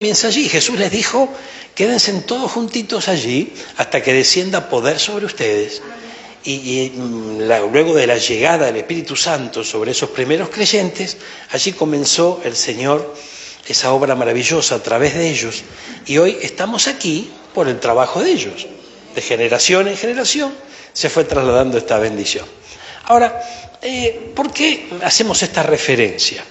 comienza allí. Jesús les dijo, quédense todos juntitos allí hasta que descienda poder sobre ustedes. Luego de la llegada del Espíritu Santo sobre esos primeros creyentes, allí comenzó el Señor esa obra maravillosa a través de ellos. Y hoy estamos aquí por el trabajo de ellos. De generación en generación se fue trasladando esta bendición. Ahora, ¿por qué hacemos esta referencia?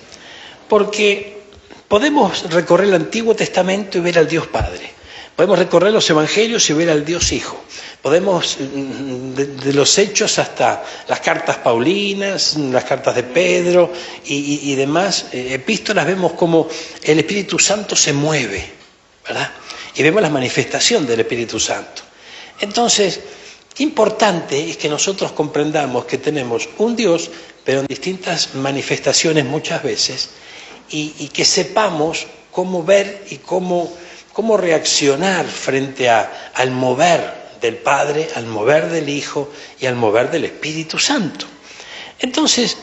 Porque podemos recorrer el Antiguo Testamento y ver al Dios Padre. Podemos recorrer los Evangelios y ver al Dios Hijo. Podemos, de los Hechos hasta las cartas paulinas, las cartas de Pedro y demás epístolas, vemos cómo el Espíritu Santo se mueve, ¿verdad? Y vemos la manifestación del Espíritu Santo. Entonces, qué importante es que nosotros comprendamos que tenemos un Dios, pero en distintas manifestaciones muchas veces, y que sepamos cómo ver y cómo reaccionar frente al mover del Padre, al mover del Hijo y al mover del Espíritu Santo. Entonces,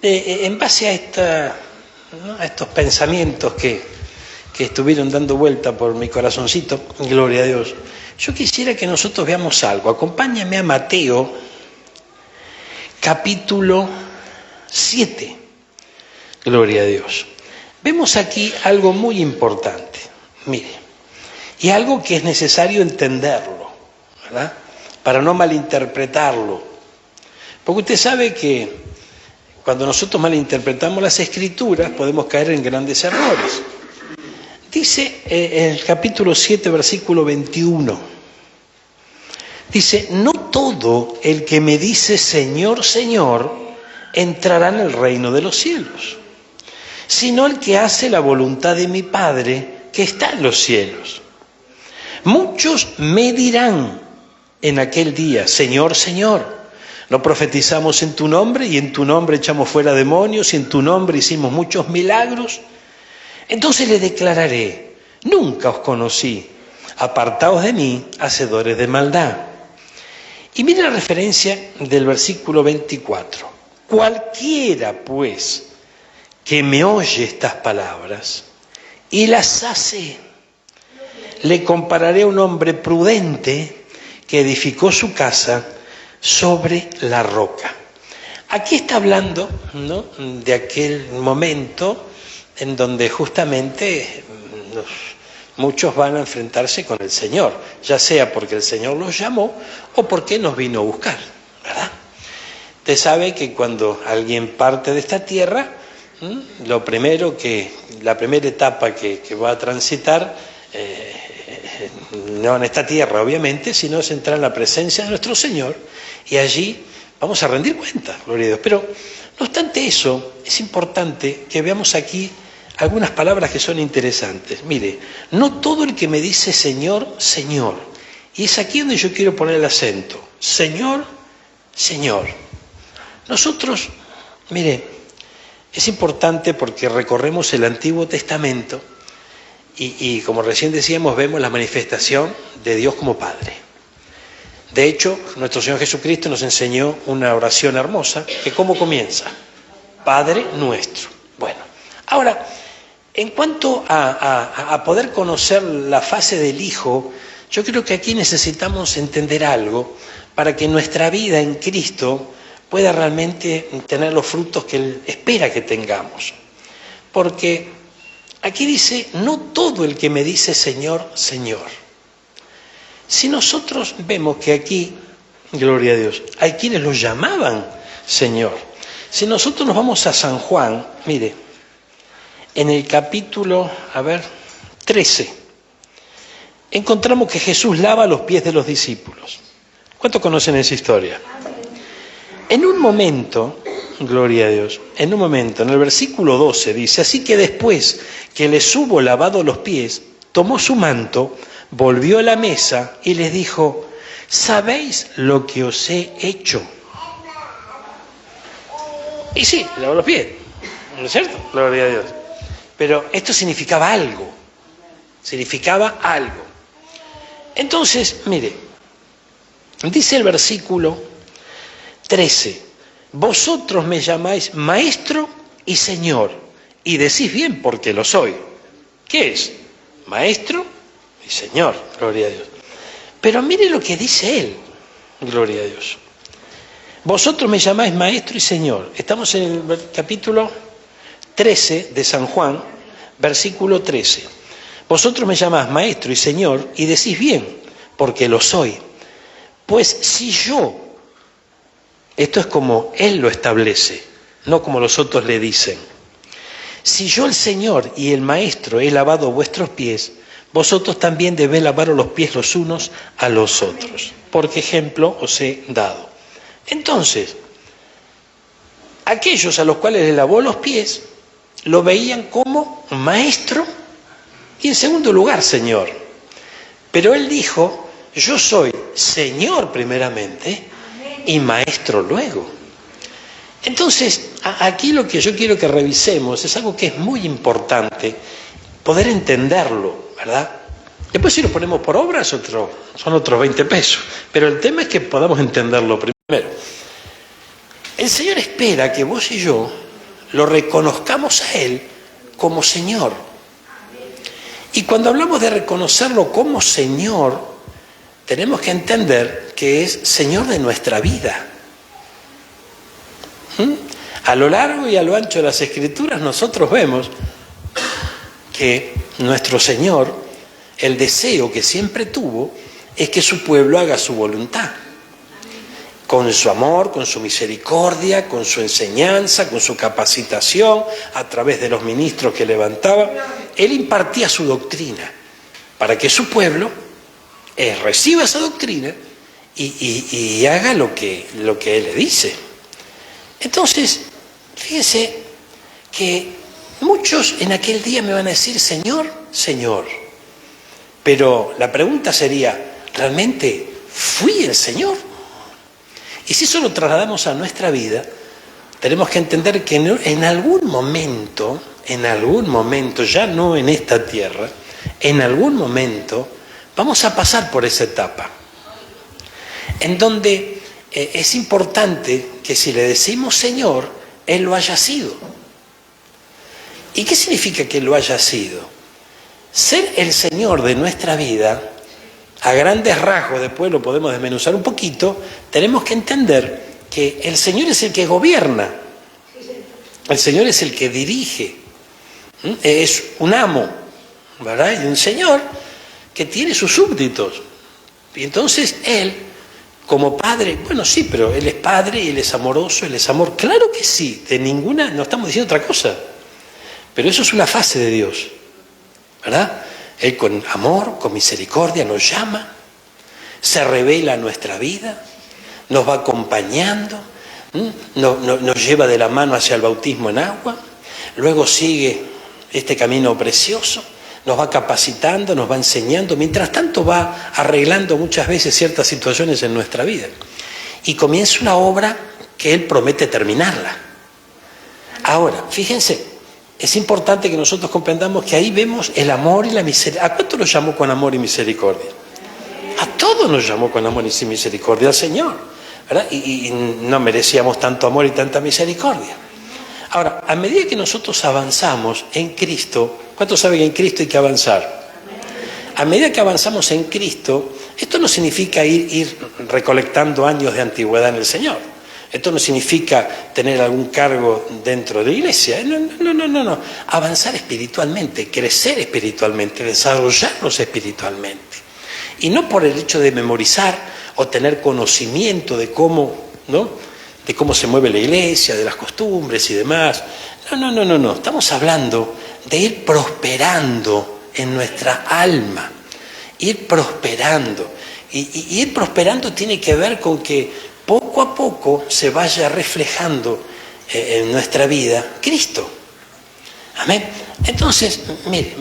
en base a estos pensamientos que estuvieron dando vuelta por mi corazoncito, gloria a Dios, yo quisiera que nosotros veamos algo. Acompáñame a Mateo, capítulo 7, gloria a Dios. Vemos aquí algo muy importante, mire, y algo que es necesario entenderlo, ¿verdad? Para no malinterpretarlo. Porque usted sabe que cuando nosotros malinterpretamos las Escrituras podemos caer en grandes errores. Dice en el capítulo 7, versículo 21, dice, no todo el que me dice Señor, Señor, entrará en el reino de los cielos, sino el que hace la voluntad de mi Padre que está en los cielos. Muchos me dirán en aquel día, Señor, Señor, ¿no profetizamos en tu nombre y en tu nombre echamos fuera demonios y en tu nombre hicimos muchos milagros? Entonces le declararé, nunca os conocí, apartaos de mí, hacedores de maldad. Y mire la referencia del versículo 24. Cualquiera, pues, que me oye estas palabras y las hace, le compararé a un hombre prudente que edificó su casa sobre la roca. Aquí está hablando, ¿no?, de aquel momento en donde justamente muchos van a enfrentarse con el Señor, ya sea porque el Señor los llamó o porque nos vino a buscar, ¿verdad? Usted sabe que cuando alguien parte de esta tierra, la primera etapa que va a transitar, no en esta tierra obviamente, sino es entrar en la presencia de nuestro Señor y allí vamos a rendir cuenta, gloria a Dios. Pero no obstante eso, es importante que veamos aquí algunas palabras que son interesantes. Mire, no todo el que me dice Señor, Señor, y es aquí donde yo quiero poner el acento, Señor, Señor. Nosotros, mire, es importante porque recorremos el Antiguo Testamento y como recién decíamos, vemos la manifestación de Dios como Padre. De hecho, nuestro Señor Jesucristo nos enseñó una oración hermosa, que ¿cómo comienza? Padre nuestro. Bueno, ahora, en cuanto a poder conocer la fase del Hijo, yo creo que aquí necesitamos entender algo para que nuestra vida en Cristo pueda realmente tener los frutos que Él espera que tengamos. Porque aquí dice, no todo el que me dice Señor, Señor. Si nosotros vemos que aquí, gloria a Dios, hay quienes lo llamaban Señor. Si nosotros nos vamos a San Juan, mire, en el capítulo, 13, encontramos que Jesús lava los pies de los discípulos. ¿Cuántos conocen esa historia? En un momento, gloria a Dios, en el versículo 12 dice, así que después que les hubo lavado los pies, tomó su manto, volvió a la mesa y les dijo, ¿sabéis lo que os he hecho? Y sí, lavó los pies, ¿no es cierto? Gloria a Dios. Pero esto significaba algo. Entonces, mire, dice el versículo 13, vosotros me llamáis Maestro y Señor, y decís bien porque lo soy. ¿Qué es? Maestro y Señor, gloria a Dios. Pero mire lo que dice Él, gloria a Dios. Vosotros me llamáis Maestro y Señor. Estamos en el capítulo 13 de San Juan, versículo 13. Vosotros me llamás Maestro y Señor y decís bien, porque lo soy. Pues si yo, esto es como Él lo establece, no como los otros le dicen. Si yo el Señor y el Maestro he lavado vuestros pies, vosotros también debéis lavaros los pies los unos a los otros. Porque ejemplo os he dado. Entonces, aquellos a los cuales le lavó los pies, lo veían como Maestro y en segundo lugar Señor. Pero Él dijo, yo soy Señor primeramente y Maestro luego. Entonces, aquí lo que yo quiero que revisemos es algo que es muy importante, poder entenderlo, ¿verdad? Después si lo ponemos por obra son otros 20 pesos, pero el tema es que podamos entenderlo primero. El Señor espera que vos y yo lo reconozcamos a Él como Señor. Y cuando hablamos de reconocerlo como Señor, tenemos que entender que es Señor de nuestra vida. A lo largo y a lo ancho de las Escrituras nosotros vemos que nuestro Señor, el deseo que siempre tuvo, es que su pueblo haga su voluntad. Con su amor, con su misericordia, con su enseñanza, con su capacitación, a través de los ministros que levantaba, Él impartía su doctrina para que su pueblo reciba esa doctrina y haga lo que Él le dice. Entonces, fíjese que muchos en aquel día me van a decir, Señor, Señor. Pero la pregunta sería, ¿realmente fui el Señor? Y si eso lo trasladamos a nuestra vida, tenemos que entender que en algún momento, ya no en esta tierra, en algún momento vamos a pasar por esa etapa, en donde es importante que si le decimos Señor, Él lo haya sido. ¿Y qué significa que lo haya sido? Ser el Señor de nuestra vida, a grandes rasgos, después lo podemos desmenuzar un poquito, tenemos que entender que el Señor es el que gobierna, el Señor es el que dirige, es un amo, ¿verdad? Y un Señor que tiene sus súbditos. Y entonces Él, como Padre, bueno, sí, pero Él es Padre y Él es amoroso, Él es amor. Claro que sí, no estamos diciendo otra cosa. Pero eso es una fase de Dios, ¿verdad? Él con amor, con misericordia nos llama, se revela a nuestra vida, nos va acompañando, nos lleva de la mano hacia el bautismo en agua, luego sigue este camino precioso, nos va capacitando, nos va enseñando, mientras tanto va arreglando muchas veces ciertas situaciones en nuestra vida. Y comienza una obra que Él promete terminarla. Ahora, fíjense, es importante que nosotros comprendamos que ahí vemos el amor y la misericordia. ¿A cuánto nos llamó con amor y misericordia? A todos nos llamó con amor y misericordia al Señor, ¿verdad? Y no merecíamos tanto amor y tanta misericordia. Ahora, a medida que nosotros avanzamos en Cristo, ¿cuántos saben que en Cristo hay que avanzar? A medida que avanzamos en Cristo, esto no significa ir recolectando años de antigüedad en el Señor. Esto no significa tener algún cargo dentro de la iglesia. No. Avanzar espiritualmente, crecer espiritualmente, desarrollarnos espiritualmente. Y no por el hecho de memorizar o tener conocimiento de cómo, ¿no? De cómo se mueve la iglesia, de las costumbres y demás. No. Estamos hablando de ir prosperando en nuestra alma. Ir prosperando. Y ir prosperando tiene que ver con que poco a poco se vaya reflejando en nuestra vida Cristo. Amén. Entonces, mire,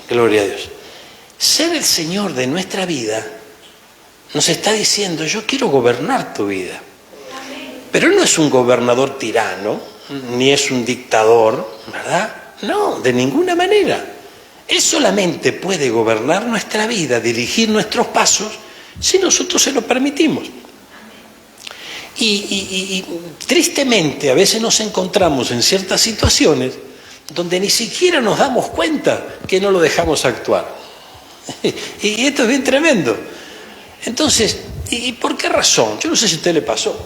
gloria a Dios. Ser el Señor de nuestra vida nos está diciendo, yo quiero gobernar tu vida. Pero Él no es un gobernador tirano, ni es un dictador, ¿verdad? No, de ninguna manera. Él solamente puede gobernar nuestra vida, dirigir nuestros pasos, si nosotros se lo permitimos. Y tristemente a veces nos encontramos en ciertas situaciones donde ni siquiera nos damos cuenta que no lo dejamos actuar. Y esto es bien tremendo. Entonces, ¿y por qué razón? Yo no sé si a usted le pasó,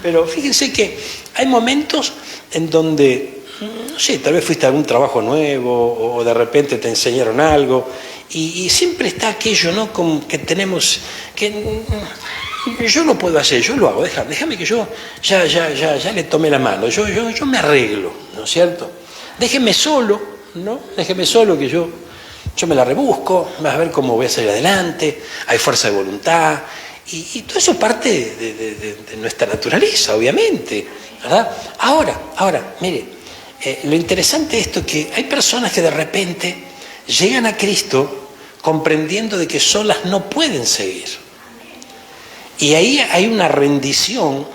pero fíjense que hay momentos en donde, no sé, tal vez fuiste a algún trabajo nuevo o de repente te enseñaron algo y siempre está aquello, ¿no? Como que tenemos, que yo lo puedo hacer, yo lo hago, déjame que yo ya le tomé la mano, yo me arreglo, ¿no es cierto? Déjeme solo, ¿no? Déjeme solo que yo me la rebusco, vas a ver cómo voy a salir adelante, hay fuerza de voluntad, y todo eso parte de nuestra naturaleza, obviamente, ¿verdad? Ahora, mire, lo interesante de esto es que hay personas que de repente llegan a Cristo comprendiendo de que solas no pueden seguir. Y ahí hay una rendición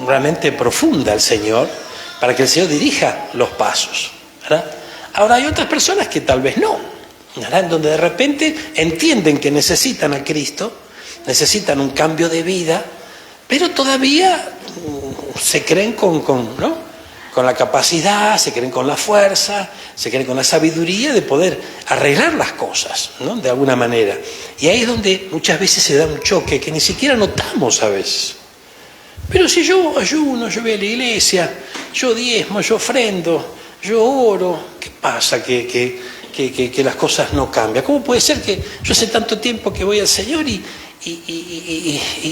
realmente profunda al Señor para que el Señor dirija los pasos, ¿verdad? Ahora hay otras personas que tal vez no, ¿verdad? En donde de repente entienden que necesitan a Cristo, necesitan un cambio de vida, pero todavía se creen ¿no? Con la capacidad, se creen con la fuerza, se creen con la sabiduría de poder arreglar las cosas, ¿no? De alguna manera. Y ahí es donde muchas veces se da un choque que ni siquiera notamos a veces. Pero si yo ayuno, yo voy a la iglesia, yo diezmo, yo ofrendo, yo oro, ¿qué pasa que las cosas no cambian? ¿Cómo puede ser que yo hace tanto tiempo que voy al Señor y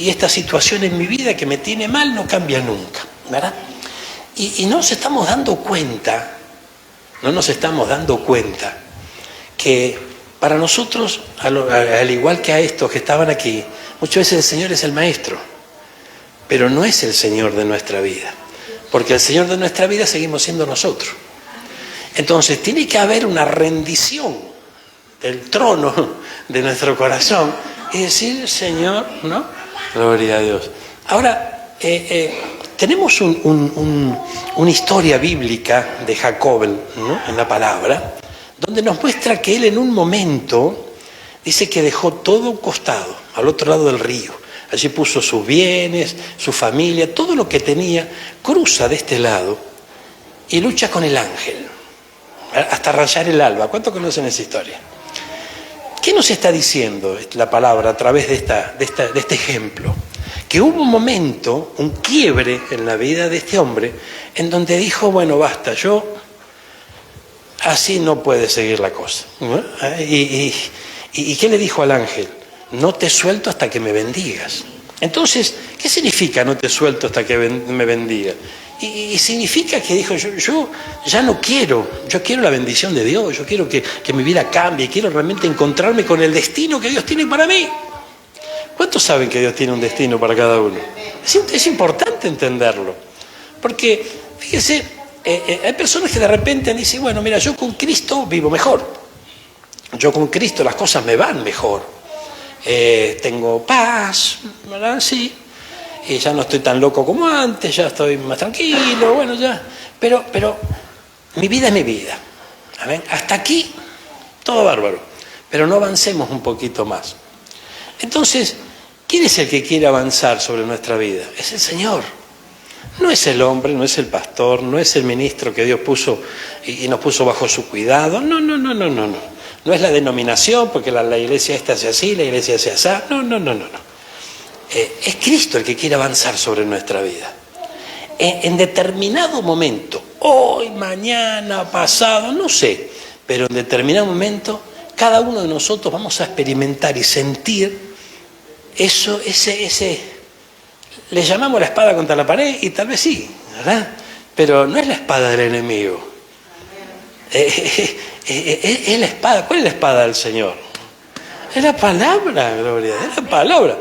esta situación en mi vida que me tiene mal no cambia nunca, ¿verdad? Y no nos estamos dando cuenta que para nosotros, al igual que a estos que estaban aquí, muchas veces el Señor es el Maestro, pero no es el Señor de nuestra vida, porque el Señor de nuestra vida seguimos siendo nosotros. Entonces tiene que haber una rendición del trono de nuestro corazón y decir, Señor, ¿no? Gloria a Dios. Ahora, tenemos una historia bíblica de Jacob, ¿no? En la palabra, donde nos muestra que él en un momento dice que dejó todo un costado, al otro lado del río. Allí puso sus bienes, su familia, todo lo que tenía, cruza de este lado y lucha con el ángel, hasta rayar el alba. ¿Cuántos conocen esa historia? ¿Qué nos está diciendo la palabra a través de este ejemplo? Que hubo un momento, un quiebre en la vida de este hombre, en donde dijo, bueno, basta, así no puede seguir la cosa, ¿no? ¿Y qué le dijo al ángel? No te suelto hasta que me bendigas. Entonces, ¿qué significa no te suelto hasta que me bendiga? Y significa que dijo, yo ya no quiero, yo quiero la bendición de Dios, yo quiero que mi vida cambie, quiero realmente encontrarme con el destino que Dios tiene para mí. ¿Cuántos saben que Dios tiene un destino para cada uno? Es importante entenderlo, porque, fíjese, hay personas que de repente dicen, bueno, mira, yo con Cristo vivo mejor, yo con Cristo las cosas me van mejor, tengo paz, ¿verdad? Sí. Y ya no estoy tan loco como antes, ya estoy más tranquilo, bueno, ya. Pero mi vida es mi vida. ¿Amén? Hasta aquí, todo bárbaro. Pero no avancemos un poquito más. Entonces, ¿quién es el que quiere avanzar sobre nuestra vida? Es el Señor. No es el hombre, no es el pastor, no es el ministro que Dios puso y nos puso bajo su cuidado. No. No es la denominación, porque la iglesia esta hace así, la iglesia hace así. No. Es Cristo el que quiere avanzar sobre nuestra vida. En determinado momento, hoy, mañana, pasado, no sé, pero en determinado momento, cada uno de nosotros vamos a experimentar y sentir eso, le llamamos la espada contra la pared, y tal vez sí, ¿verdad? Pero no es la espada del enemigo. Es la espada. ¿Cuál es la espada del Señor? Es la palabra, gloria, es la palabra.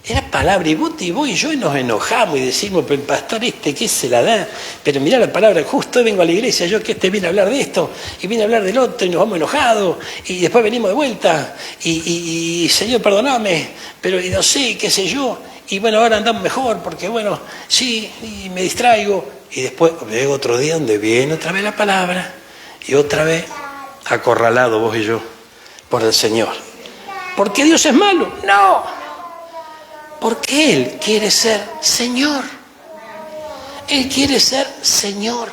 Era palabra, y vos y yo y nos enojamos y decimos, pero el pastor ¿qué se la da? Pero mirá la palabra, justo vengo a la iglesia, yo que vine a hablar de esto, y vine a hablar del otro, y nos vamos enojados, y después venimos de vuelta, y Señor, perdóname, pero y no sé, qué sé yo, y bueno, ahora andamos mejor, porque bueno, sí, y me distraigo, y después llego otro día donde viene otra vez la palabra, y otra vez acorralado vos y yo, por el Señor. ¿Por qué Dios es malo? No. Porque Él quiere ser Señor. Él quiere ser Señor.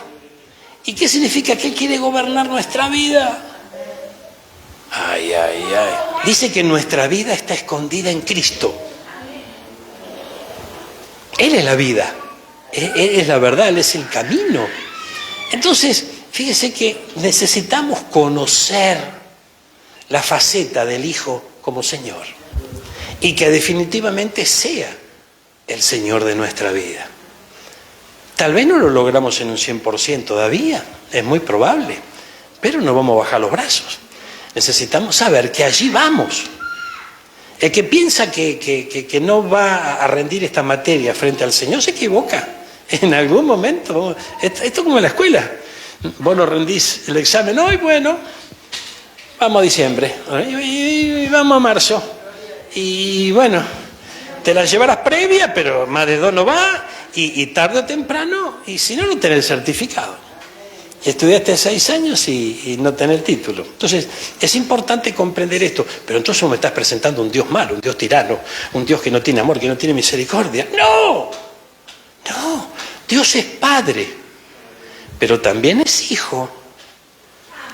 ¿Y qué significa que Él quiere gobernar nuestra vida? Ay. ay, ay. Dice que nuestra vida está escondida en Cristo. Él es la vida, Él es la verdad, Él es el camino. Entonces, fíjese que necesitamos conocer la faceta del Hijo como Señor y que definitivamente sea el Señor de nuestra vida. Tal vez no lo logramos en un 100% todavía, es muy probable, pero no vamos a bajar los brazos. Necesitamos saber que allí vamos. El que piensa que no va a rendir esta materia frente al Señor se equivoca. En algún momento, esto es como en la escuela. Vos no rendís el examen hoy, bueno, vamos a diciembre, y vamos a marzo. Y bueno, te la llevarás previa, pero más de 2 no va, y tarde o temprano, y si no, no tenés el certificado. Estudiaste 6 años y no tenés el título. Entonces, es importante comprender esto. Pero entonces me estás presentando un Dios malo, un Dios tirano, un Dios que no tiene amor, que no tiene misericordia. ¡No! No, Dios es Padre, pero también es Hijo,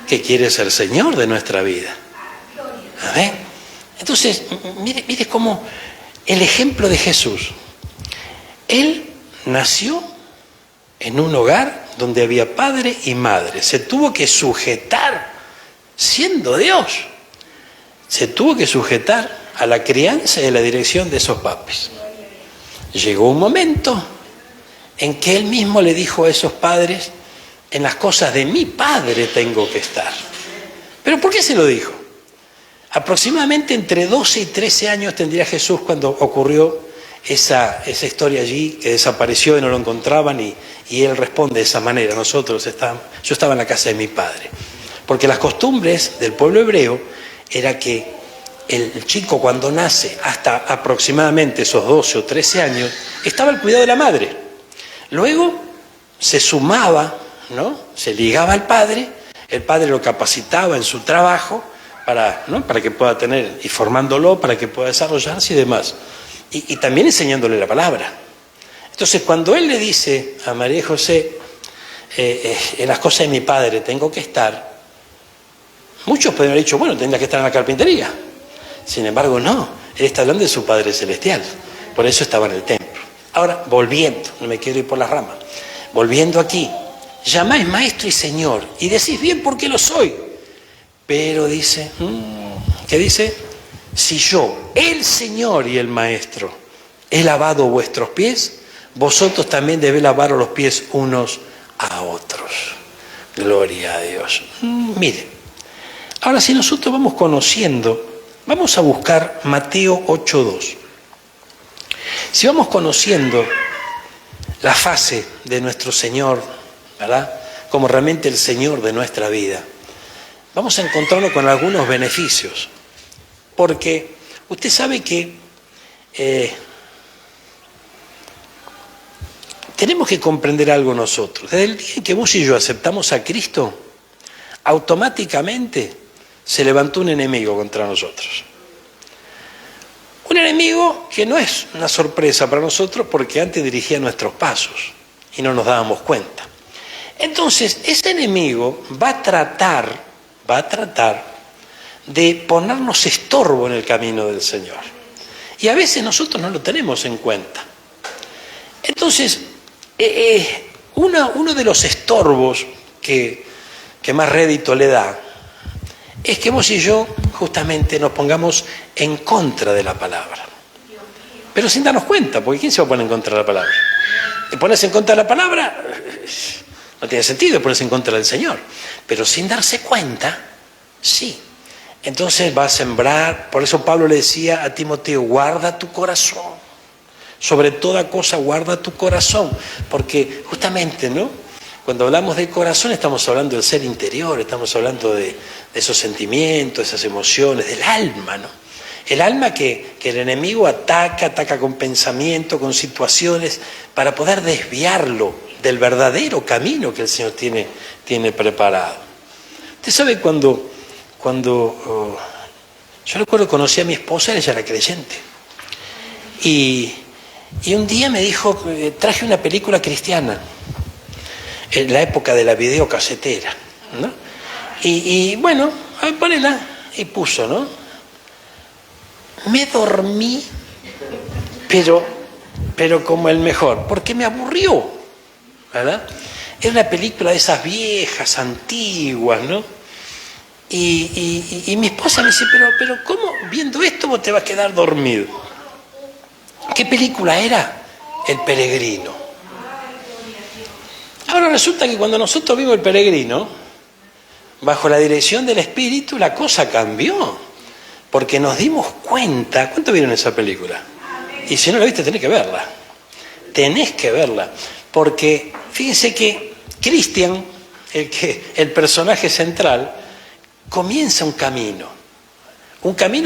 que quiere ser Señor de nuestra vida. ¿Amén? Entonces, mire cómo el ejemplo de Jesús. Él nació en un hogar donde había padre y madre. Se tuvo que sujetar, siendo Dios, se tuvo que sujetar a la crianza y a la dirección de esos papis. Llegó un momento en que él mismo le dijo a esos padres: en las cosas de mi Padre tengo que estar. ¿Pero por qué se lo dijo? Aproximadamente entre 12 y 13 años tendría Jesús cuando ocurrió esa historia allí, que desapareció y no lo encontraban, y él responde de esa manera: yo estaba en la casa de mi padre. Porque las costumbres del pueblo hebreo era que el chico, cuando nace hasta aproximadamente esos 12 o 13 años, estaba al cuidado de la madre. Luego se sumaba, ¿no? Se ligaba al padre, el padre lo capacitaba en su trabajo para que pueda tener, y formándolo para que pueda desarrollarse y demás. Y también enseñándole la palabra. Entonces, cuando él le dice a María y José: en las cosas de mi padre tengo que estar, muchos pueden haber dicho: bueno, tendría que estar en la carpintería. Sin embargo, no, él está hablando de su Padre Celestial, por eso estaba en el templo. Ahora, volviendo, no me quiero ir por las ramas, volviendo aquí, llamáis maestro y señor, y decís: bien, porque lo soy. Pero dice, ¿qué dice? Si yo, el Señor y el Maestro, he lavado vuestros pies, vosotros también debéis lavaros los pies unos a otros. Gloria a Dios. Mire, ahora si nosotros vamos conociendo, vamos a buscar Mateo 8:2. Si vamos conociendo la fase de nuestro Señor, ¿verdad?, como realmente el Señor de nuestra vida, vamos a encontrarnos con algunos beneficios. Porque usted sabe que tenemos que comprender algo nosotros. Desde el día en que vos y yo aceptamos a Cristo, automáticamente se levantó un enemigo contra nosotros. Un enemigo que no es una sorpresa para nosotros, porque antes dirigía nuestros pasos y no nos dábamos cuenta. Entonces, ese enemigo va a tratar de ponernos estorbo en el camino del Señor. Y a veces nosotros no lo tenemos en cuenta. Entonces, uno de los estorbos que más rédito le da es que vos y yo justamente nos pongamos en contra de la palabra. Pero sin darnos cuenta, porque ¿quién se va a poner en contra de la palabra? ¿Te pones en contra de la palabra? No tiene sentido ponerse en contra del Señor. Pero sin darse cuenta, sí. Entonces va a sembrar. Por eso Pablo le decía a Timoteo: guarda tu corazón. Sobre toda cosa guarda tu corazón. Porque justamente, ¿no?, cuando hablamos del corazón estamos hablando del ser interior, estamos hablando de esos sentimientos, esas emociones, del alma, ¿no? El alma que el enemigo ataca con pensamiento, con situaciones, para poder desviarlo del verdadero camino que el Señor tiene preparado. Usted sabe cuando yo recuerdo que conocí a mi esposa, ella era creyente, y un día me dijo: traje una película cristiana, en la época de la videocasetera, ¿no? Y bueno, a ver, ponela. y puso, ¿no? Me dormí, pero como el mejor, porque me aburrió, ¿verdad? Era una película de esas viejas, antiguas, ¿no? Y mi esposa me dice, pero ¿cómo viendo esto vos te vas a quedar dormido? ¿Qué película era? El Peregrino. Ahora resulta que cuando nosotros vimos El Peregrino, bajo la dirección del Espíritu, la cosa cambió. Porque nos dimos cuenta. ¿Cuánto vieron esa película? Y si no la viste, tenés que verla. Tenés que verla. Porque fíjense que Cristian, el personaje central, comienza un camino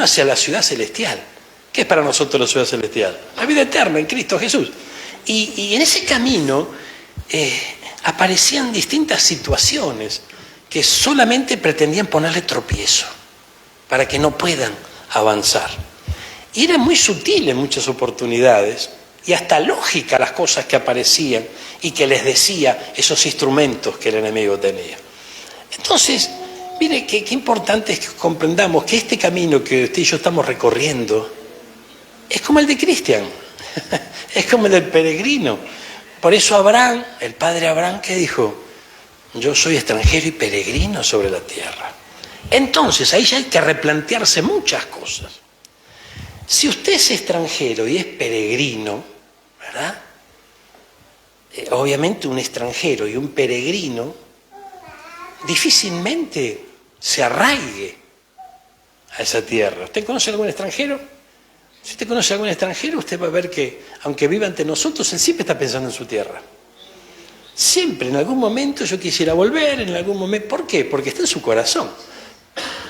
hacia la ciudad celestial. ¿Qué es para nosotros la ciudad celestial? La vida eterna en Cristo Jesús. Y en ese camino aparecían distintas situaciones que solamente pretendían ponerle tropiezo para que no puedan avanzar. Y era muy sutil en muchas oportunidades y hasta lógica las cosas que aparecían y que les decía esos instrumentos que el enemigo tenía. Entonces, mire qué importante es que comprendamos que este camino que usted y yo estamos recorriendo es como el de Cristian, es como el del peregrino. Por eso Abraham, el padre Abraham, ¿qué dijo? Yo soy extranjero y peregrino sobre la tierra. Entonces, ahí ya hay que replantearse muchas cosas. Si usted es extranjero y es peregrino, ¿verdad? Obviamente un extranjero y un peregrino difícilmente se arraigue a esa tierra. ¿Usted conoce a algún extranjero? Si usted conoce a algún extranjero, usted va a ver que, aunque viva ante nosotros, él siempre está pensando en su tierra. Siempre, en algún momento yo quisiera volver, en algún momento. ¿Por qué? Porque está en su corazón.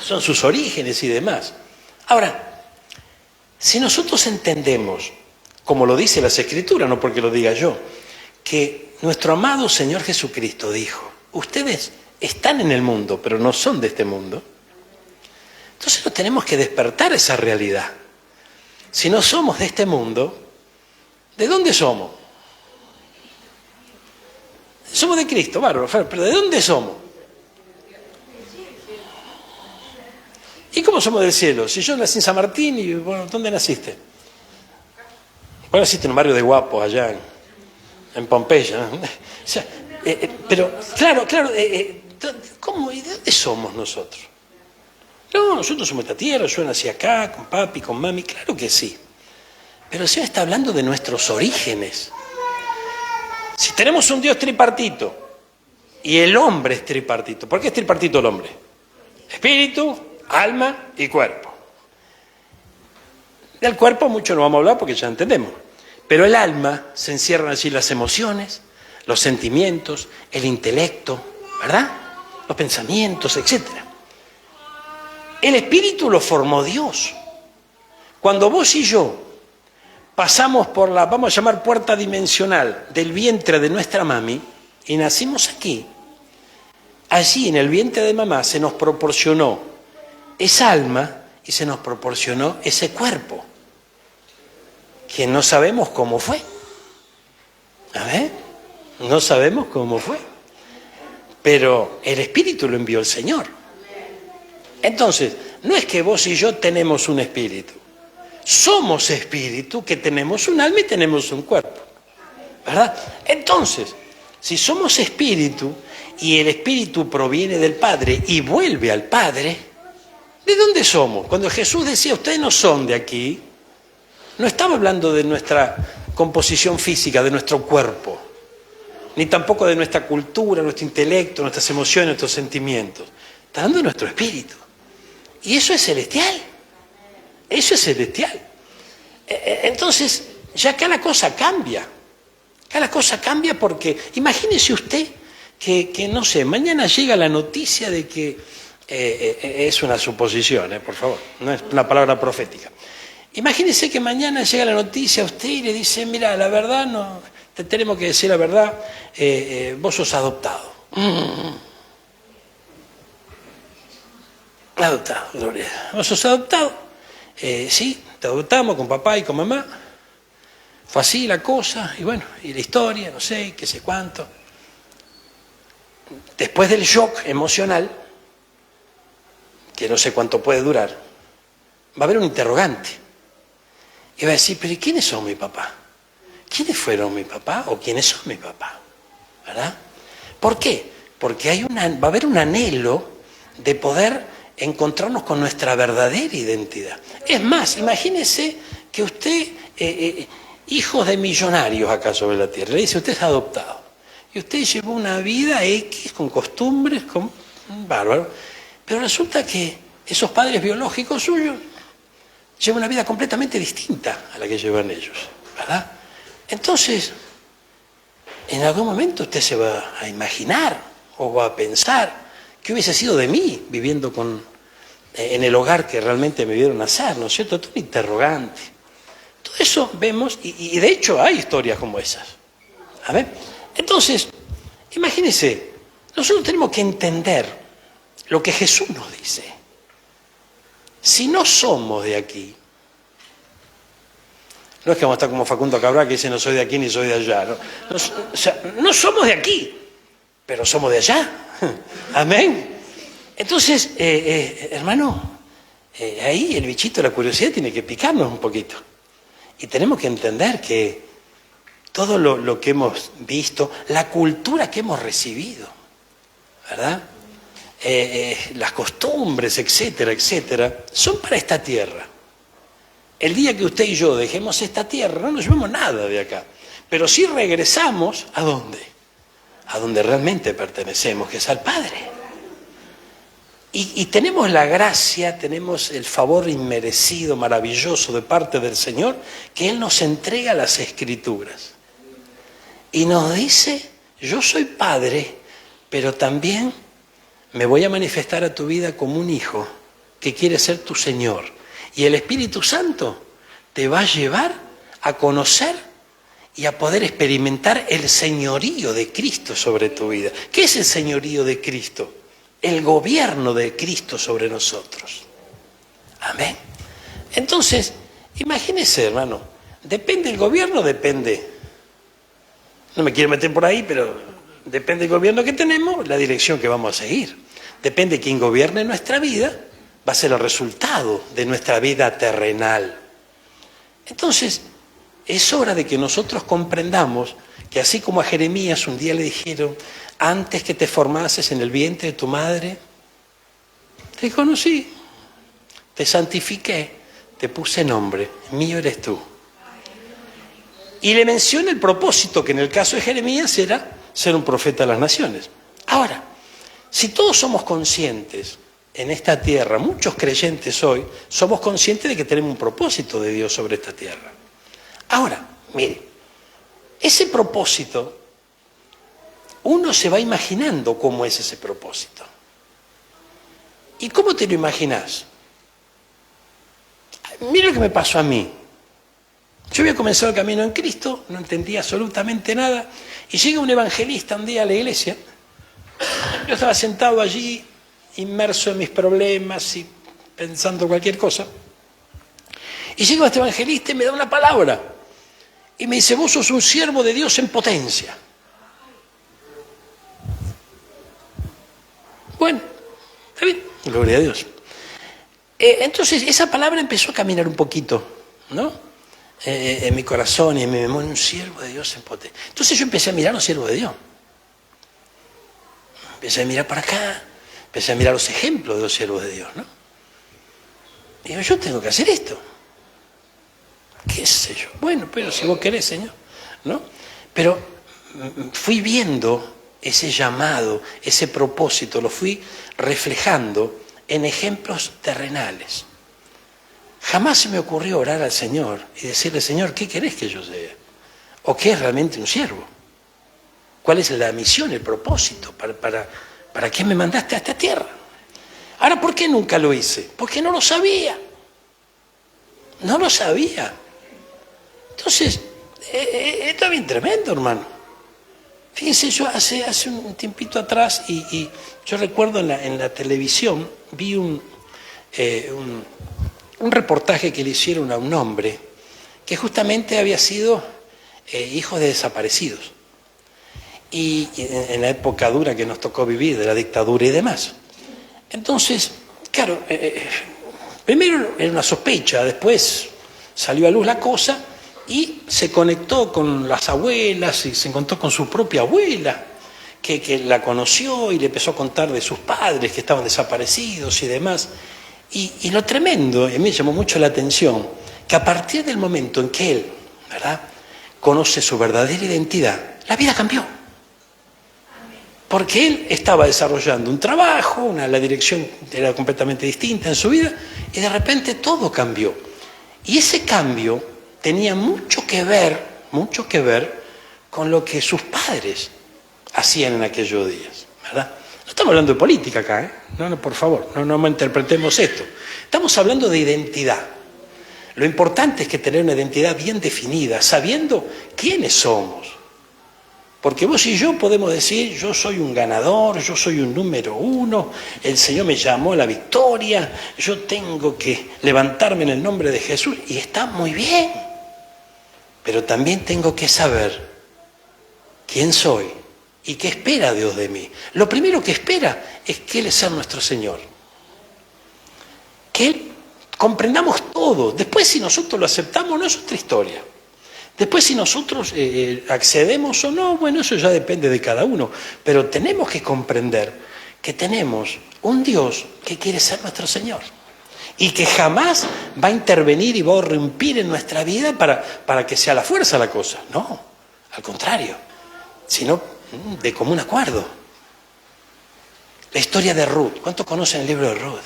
Son sus orígenes y demás. Ahora, si nosotros entendemos, como lo dice las Escrituras, no porque lo diga yo, que nuestro amado Señor Jesucristo dijo, ustedes están en el mundo, pero no son de este mundo, entonces nos tenemos que despertar esa realidad. Si no somos de este mundo, ¿de dónde somos? Somos de Cristo, bárbaro, pero ¿de dónde somos? ¿Y cómo somos del cielo? Si yo nací en San Martín y, bueno, ¿dónde naciste? Vos naciste en un barrio de Guapos, allá en Pompeya, ¿no? O sea, pero, claro, ¿cómo y de dónde somos nosotros? No, nosotros somos esta tierra, yo nací acá, con papi, con mami, claro que sí. Pero el Señor está hablando de nuestros orígenes. Si tenemos un Dios tripartito y el hombre es tripartito, ¿por qué es tripartito el hombre? Espíritu, alma y cuerpo. Del cuerpo mucho no vamos a hablar porque ya entendemos. Pero el alma se encierran allí las emociones, los sentimientos, el intelecto, ¿verdad? Los pensamientos, etc. El espíritu lo formó Dios. Cuando vos y yo pasamos por la, vamos a llamar puerta dimensional del vientre de nuestra mami y nacimos aquí, allí en el vientre de mamá se nos proporcionó esa alma y se nos proporcionó ese cuerpo, que no sabemos cómo fue. A ver, no sabemos cómo fue, pero el espíritu lo envió el Señor. Entonces, no es que vos y yo tenemos un espíritu, somos espíritu que tenemos un alma y tenemos un cuerpo, ¿verdad? Entonces, si somos espíritu y el espíritu proviene del Padre y vuelve al Padre, ¿de dónde somos? Cuando Jesús decía, ustedes no son de aquí, no estaba hablando de nuestra composición física, de nuestro cuerpo, ni tampoco de nuestra cultura, nuestro intelecto, nuestras emociones, nuestros sentimientos. Está hablando de nuestro espíritu. Y eso es celestial. Eso es celestial. Entonces, ya acá la cosa cambia. Acá la cosa cambia porque, imagínese usted que no sé, mañana llega la noticia de que, es una suposición, por favor, no es una palabra profética. Imagínese que mañana llega la noticia a usted y le dice, mira, la verdad, no, te tenemos que decir la verdad, vos sos adoptado. Adoptado, Gloria. ¿Vos sos adoptado? Sí, te adoptamos con papá y con mamá. Fue así la cosa, y bueno, y la historia, no sé, qué sé cuánto. Después del shock emocional, que no sé cuánto puede durar, va a haber un interrogante. Y va a decir, pero ¿y quiénes son mi papá? ¿Quiénes fueron mi papá o quiénes son mi papá? ¿Verdad? ¿Por qué? Porque va a haber un anhelo de poder encontrarnos con nuestra verdadera identidad. Es más, imagínese que usted, hijos de millonarios acá sobre la tierra, le dice, usted es adoptado. Y usted llevó una vida X, con costumbres, con bárbaro. Pero resulta que esos padres biológicos suyos llevan una vida completamente distinta a la que llevan ellos, ¿verdad? Entonces, en algún momento usted se va a imaginar o va a pensar qué hubiese sido de mí viviendo en el hogar que realmente me vieron nacer, ¿no es cierto? Todo un interrogante. Todo eso vemos, y de hecho hay historias como esas. A ver, entonces, imagínense, nosotros tenemos que entender lo que Jesús nos dice. Si no somos de aquí, no es que vamos a estar como Facundo Cabral que dice no soy de aquí ni soy de allá. No, o sea, no somos de aquí, pero somos de allá. Amén. Entonces, hermano, ahí el bichito de la curiosidad tiene que picarnos un poquito. Y tenemos que entender que todo lo que hemos visto, la cultura que hemos recibido, ¿verdad? Las costumbres, etcétera, etcétera, son para esta tierra. El día que usted y yo dejemos esta tierra, no nos llevamos nada de acá. Pero sí regresamos, ¿a dónde? A donde realmente pertenecemos, que es al Padre. Y tenemos la gracia, tenemos el favor inmerecido, maravilloso de parte del Señor, que Él nos entrega las Escrituras. Y nos dice, yo soy Padre, pero también me voy a manifestar a tu vida como un hijo que quiere ser tu Señor. Y el Espíritu Santo te va a llevar a conocer y a poder experimentar el señorío de Cristo sobre tu vida. ¿Qué es el señorío de Cristo? El gobierno de Cristo sobre nosotros. Amén. Entonces, imagínese, hermano, depende del gobierno, depende. No me quiero meter por ahí, pero depende del gobierno que tenemos, la dirección que vamos a seguir. Depende de quién gobierne nuestra vida, va a ser el resultado de nuestra vida terrenal. Entonces, es hora de que nosotros comprendamos que así como a Jeremías un día le dijeron, antes que te formases en el vientre de tu madre, te conocí, te santifiqué, te puse nombre, mío eres tú. Y le menciona el propósito que en el caso de Jeremías era ser un profeta de las naciones. Ahora, si todos somos conscientes en esta tierra, muchos creyentes hoy, somos conscientes de que tenemos un propósito de Dios sobre esta tierra. Ahora, mire, ese propósito, uno se va imaginando cómo es ese propósito. ¿Y cómo te lo imaginas? Mira lo que me pasó a mí. Yo había comenzado el camino en Cristo, no entendía absolutamente nada, y llega un evangelista un día a la iglesia. Yo estaba sentado allí, inmerso en mis problemas y pensando cualquier cosa. Y llega este evangelista y me da una palabra. Y me dice, vos sos un siervo de Dios en potencia. Bueno, está bien, gloria a Dios. Entonces esa palabra empezó a caminar un poquito, ¿no? En mi corazón y en mi memoria, un siervo de Dios en potencia. Entonces yo empecé a mirar a los siervos de Dios. Empecé a mirar para acá, empecé a mirar los ejemplos de los siervos de Dios, ¿no? Y digo, yo tengo que hacer esto. ¿Qué sé yo? Bueno, pero si vos querés, Señor, ¿no? Pero fui viendo ese llamado, ese propósito, lo fui reflejando en ejemplos terrenales. Jamás se me ocurrió orar al Señor y decirle, Señor, ¿qué querés que yo sea? ¿O qué es realmente un siervo? ¿Cuál es la misión, el propósito? ¿Para qué me mandaste a esta tierra? Ahora, ¿por qué nunca lo hice? Porque no lo sabía. No lo sabía. Entonces, está bien tremendo, hermano. Fíjense, yo hace un tiempito atrás, y yo recuerdo en la televisión, vi un reportaje que le hicieron a un hombre que justamente había sido hijo de desaparecidos. Y en la época dura que nos tocó vivir, de la dictadura y demás. Entonces, claro, primero era una sospecha, después salió a luz la cosa y se conectó con las abuelas y se encontró con su propia abuela, que la conoció y le empezó a contar de sus padres que estaban desaparecidos y demás. Y lo tremendo, y a mí me llamó mucho la atención, que a partir del momento en que él, ¿verdad?, conoce su verdadera identidad, la vida cambió. Porque él estaba desarrollando un trabajo, la dirección era completamente distinta en su vida, y de repente todo cambió. Y ese cambio tenía mucho que ver con lo que sus padres hacían en aquellos días, ¿verdad? No estamos hablando de política acá, ¿eh? No, por favor, no malinterpretemos esto. Estamos hablando de identidad. Lo importante es que tener una identidad bien definida, sabiendo quiénes somos. Porque vos y yo podemos decir, yo soy un ganador, yo soy un número uno, el Señor me llamó a la victoria, yo tengo que levantarme en el nombre de Jesús, y está muy bien. Pero también tengo que saber quién soy y qué espera Dios de mí. Lo primero que espera es que Él sea nuestro Señor. Que Él comprendamos todo. Después, si nosotros lo aceptamos, no es otra historia. Después, si nosotros accedemos o no, bueno, eso ya depende de cada uno. Pero tenemos que comprender que tenemos un Dios que quiere ser nuestro Señor. Y que jamás va a intervenir y va a irrumpir en nuestra vida para que sea la fuerza la cosa. No, al contrario. Sino de común acuerdo. La historia de Ruth. ¿Cuántos conocen el libro de Ruth?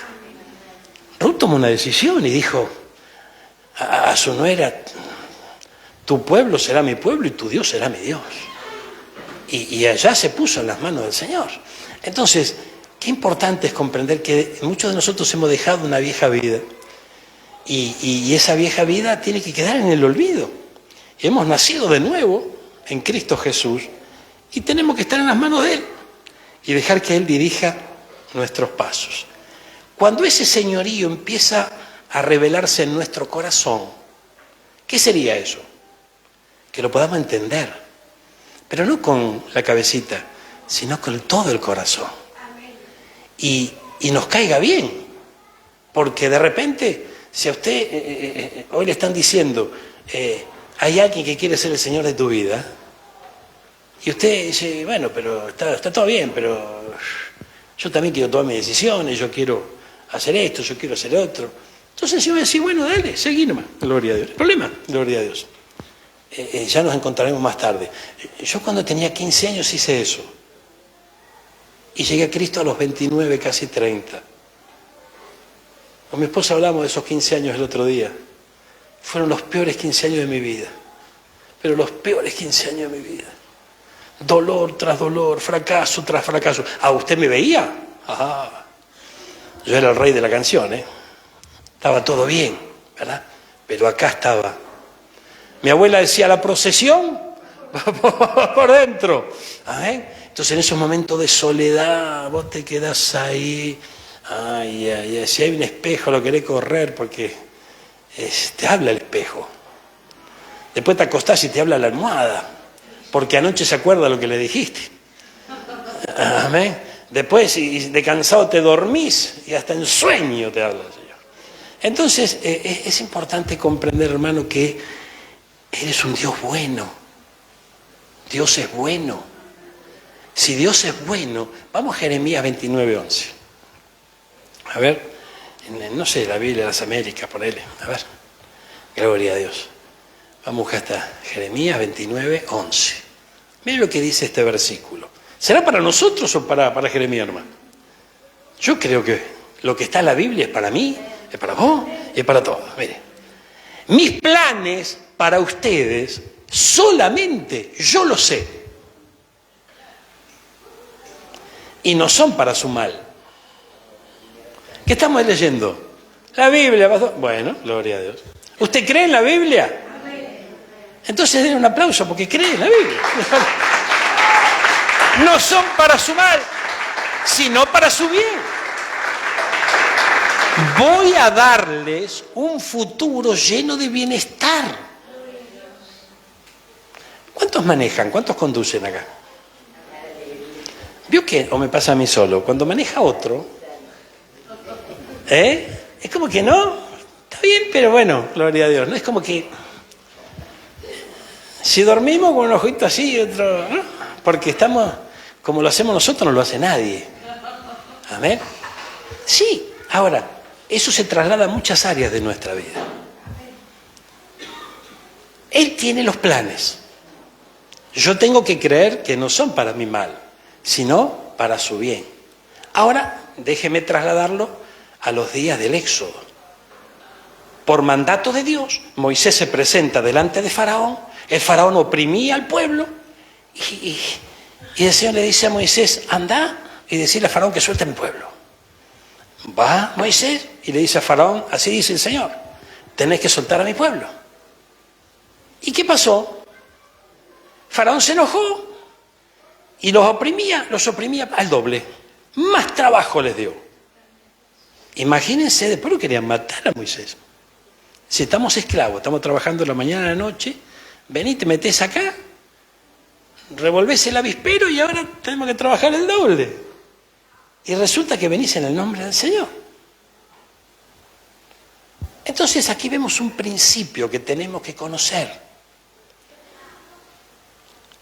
Ruth tomó una decisión y dijo a su nuera: tu pueblo será mi pueblo y tu Dios será mi Dios. Y allá se puso en las manos del Señor. Entonces, qué importante es comprender que muchos de nosotros hemos dejado una vieja vida y esa vieja vida tiene que quedar en el olvido. Hemos nacido de nuevo en Cristo Jesús y tenemos que estar en las manos de Él y dejar que Él dirija nuestros pasos. Cuando ese señorío empieza a revelarse en nuestro corazón, ¿qué sería eso? Que lo podamos entender, pero no con la cabecita, sino con todo el corazón. Y nos caiga bien, porque de repente, si a usted hoy le están diciendo, hay alguien que quiere ser el Señor de tu vida, y usted dice, bueno, pero está todo bien, pero yo también quiero tomar mis decisiones, yo quiero hacer esto, yo quiero hacer otro. Entonces yo voy a decir, bueno, dale, seguí nomás, gloria a Dios. ¿El problema? Gloria a Dios. Ya nos encontraremos más tarde. Yo cuando tenía 15 años hice eso. Y llegué a Cristo a los 29, casi 30. Con mi esposa hablamos de esos 15 años el otro día. Fueron los peores 15 años de mi vida. Pero los peores 15 años de mi vida. Dolor tras dolor, fracaso tras fracaso. ¿Ah, usted me veía? Ajá. Yo era el rey de la canción, ¿eh? Estaba todo bien, ¿verdad? Pero acá estaba. Mi abuela decía, la procesión por dentro. ¿Eh? Entonces en esos momentos de soledad, vos te quedás ahí. Ay, ay, ay. Si hay un espejo, lo querés correr porque te habla el espejo. Después te acostás y te habla la almohada, porque anoche se acuerda lo que le dijiste. Amén. Después, de cansado, te dormís y hasta en sueño te habla el Señor. Entonces, es importante comprender, hermano, que eres un Dios bueno. Dios es bueno. Si Dios es bueno, vamos a Jeremías 29:11. A ver, no sé, la Biblia de las Américas, ponele. A ver, gloria a Dios. Vamos hasta Jeremías 29:11. Mire lo que dice este versículo. ¿Será para nosotros o para Jeremías, hermano? Yo creo que lo que está en la Biblia es para mí, es para vos y es para todos. Mire, mis planes para ustedes solamente yo lo sé. Y no son para su mal. ¿Qué estamos leyendo? La Biblia, pastor. Bueno, gloria a Dios. ¿Usted cree en la Biblia? Entonces denle un aplauso porque cree en la Biblia. No son para su mal, sino para su bien. Voy a darles un futuro lleno de bienestar. ¿Cuántos manejan? ¿Cuántos conducen acá? ¿Vio qué? ¿O me pasa a mí solo? Cuando maneja otro, Es como que no, está bien, pero bueno, gloria a Dios. No es como que si dormimos con un ojito así y otro, ¿no? Porque estamos, como lo hacemos nosotros, no lo hace nadie. Amén. Sí, ahora, eso se traslada a muchas áreas de nuestra vida. Él tiene los planes. Yo tengo que creer que no son para mi mal, sino para su bien. Ahora, déjeme trasladarlo a los días del Éxodo. Por mandato de Dios, Moisés se presenta delante de Faraón. El Faraón oprimía al pueblo y el Señor le dice a Moisés, anda y decirle a Faraón que suelte a mi pueblo. Va Moisés y le dice a Faraón, así dice el Señor, tenés que soltar a mi pueblo. ¿Y qué pasó? Faraón se enojó y los oprimía al doble. Más trabajo les dio. Imagínense, después lo querían matar a Moisés. Si estamos esclavos, estamos trabajando la mañana a la noche, vení, te metés acá, revolvés el avispero y ahora tenemos que trabajar el doble. Y resulta que venís en el nombre del Señor. Entonces aquí vemos un principio que tenemos que conocer.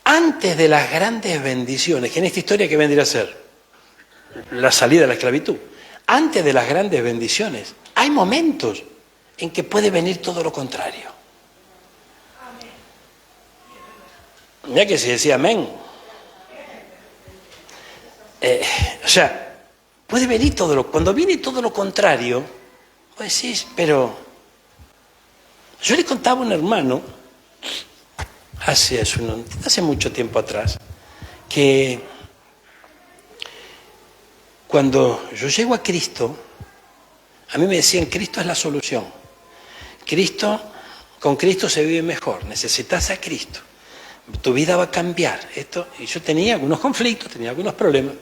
Antes de las grandes bendiciones, que en esta historia ¿qué vendría a ser? La salida de la esclavitud. Antes de las grandes bendiciones, hay momentos en que puede venir todo lo contrario. Mira que si decía amén. O sea, puede venir todo lo... Cuando viene todo lo contrario, vos decís, pero... Yo le contaba a un hermano, hace mucho tiempo atrás, que cuando yo llego a Cristo, a mí me decían, Cristo es la solución. Con Cristo se vive mejor, necesitas a Cristo. Tu vida va a cambiar. Y yo tenía algunos conflictos, tenía algunos problemas.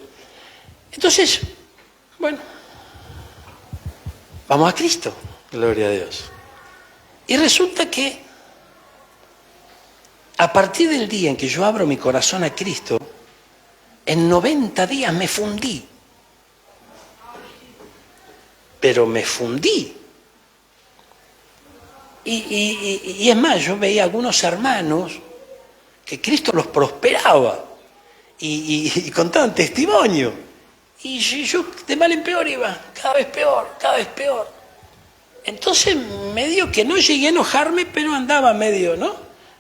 Entonces, bueno, vamos a Cristo, gloria a Dios. Y resulta que a partir del día en que yo abro mi corazón a Cristo, en 90 días me fundí. Pero me fundí. Y es más, yo veía algunos hermanos que Cristo los prosperaba y contaban testimonio. Y yo de mal en peor iba, cada vez peor, cada vez peor. Entonces medio que no llegué a enojarme, pero andaba medio, ¿no?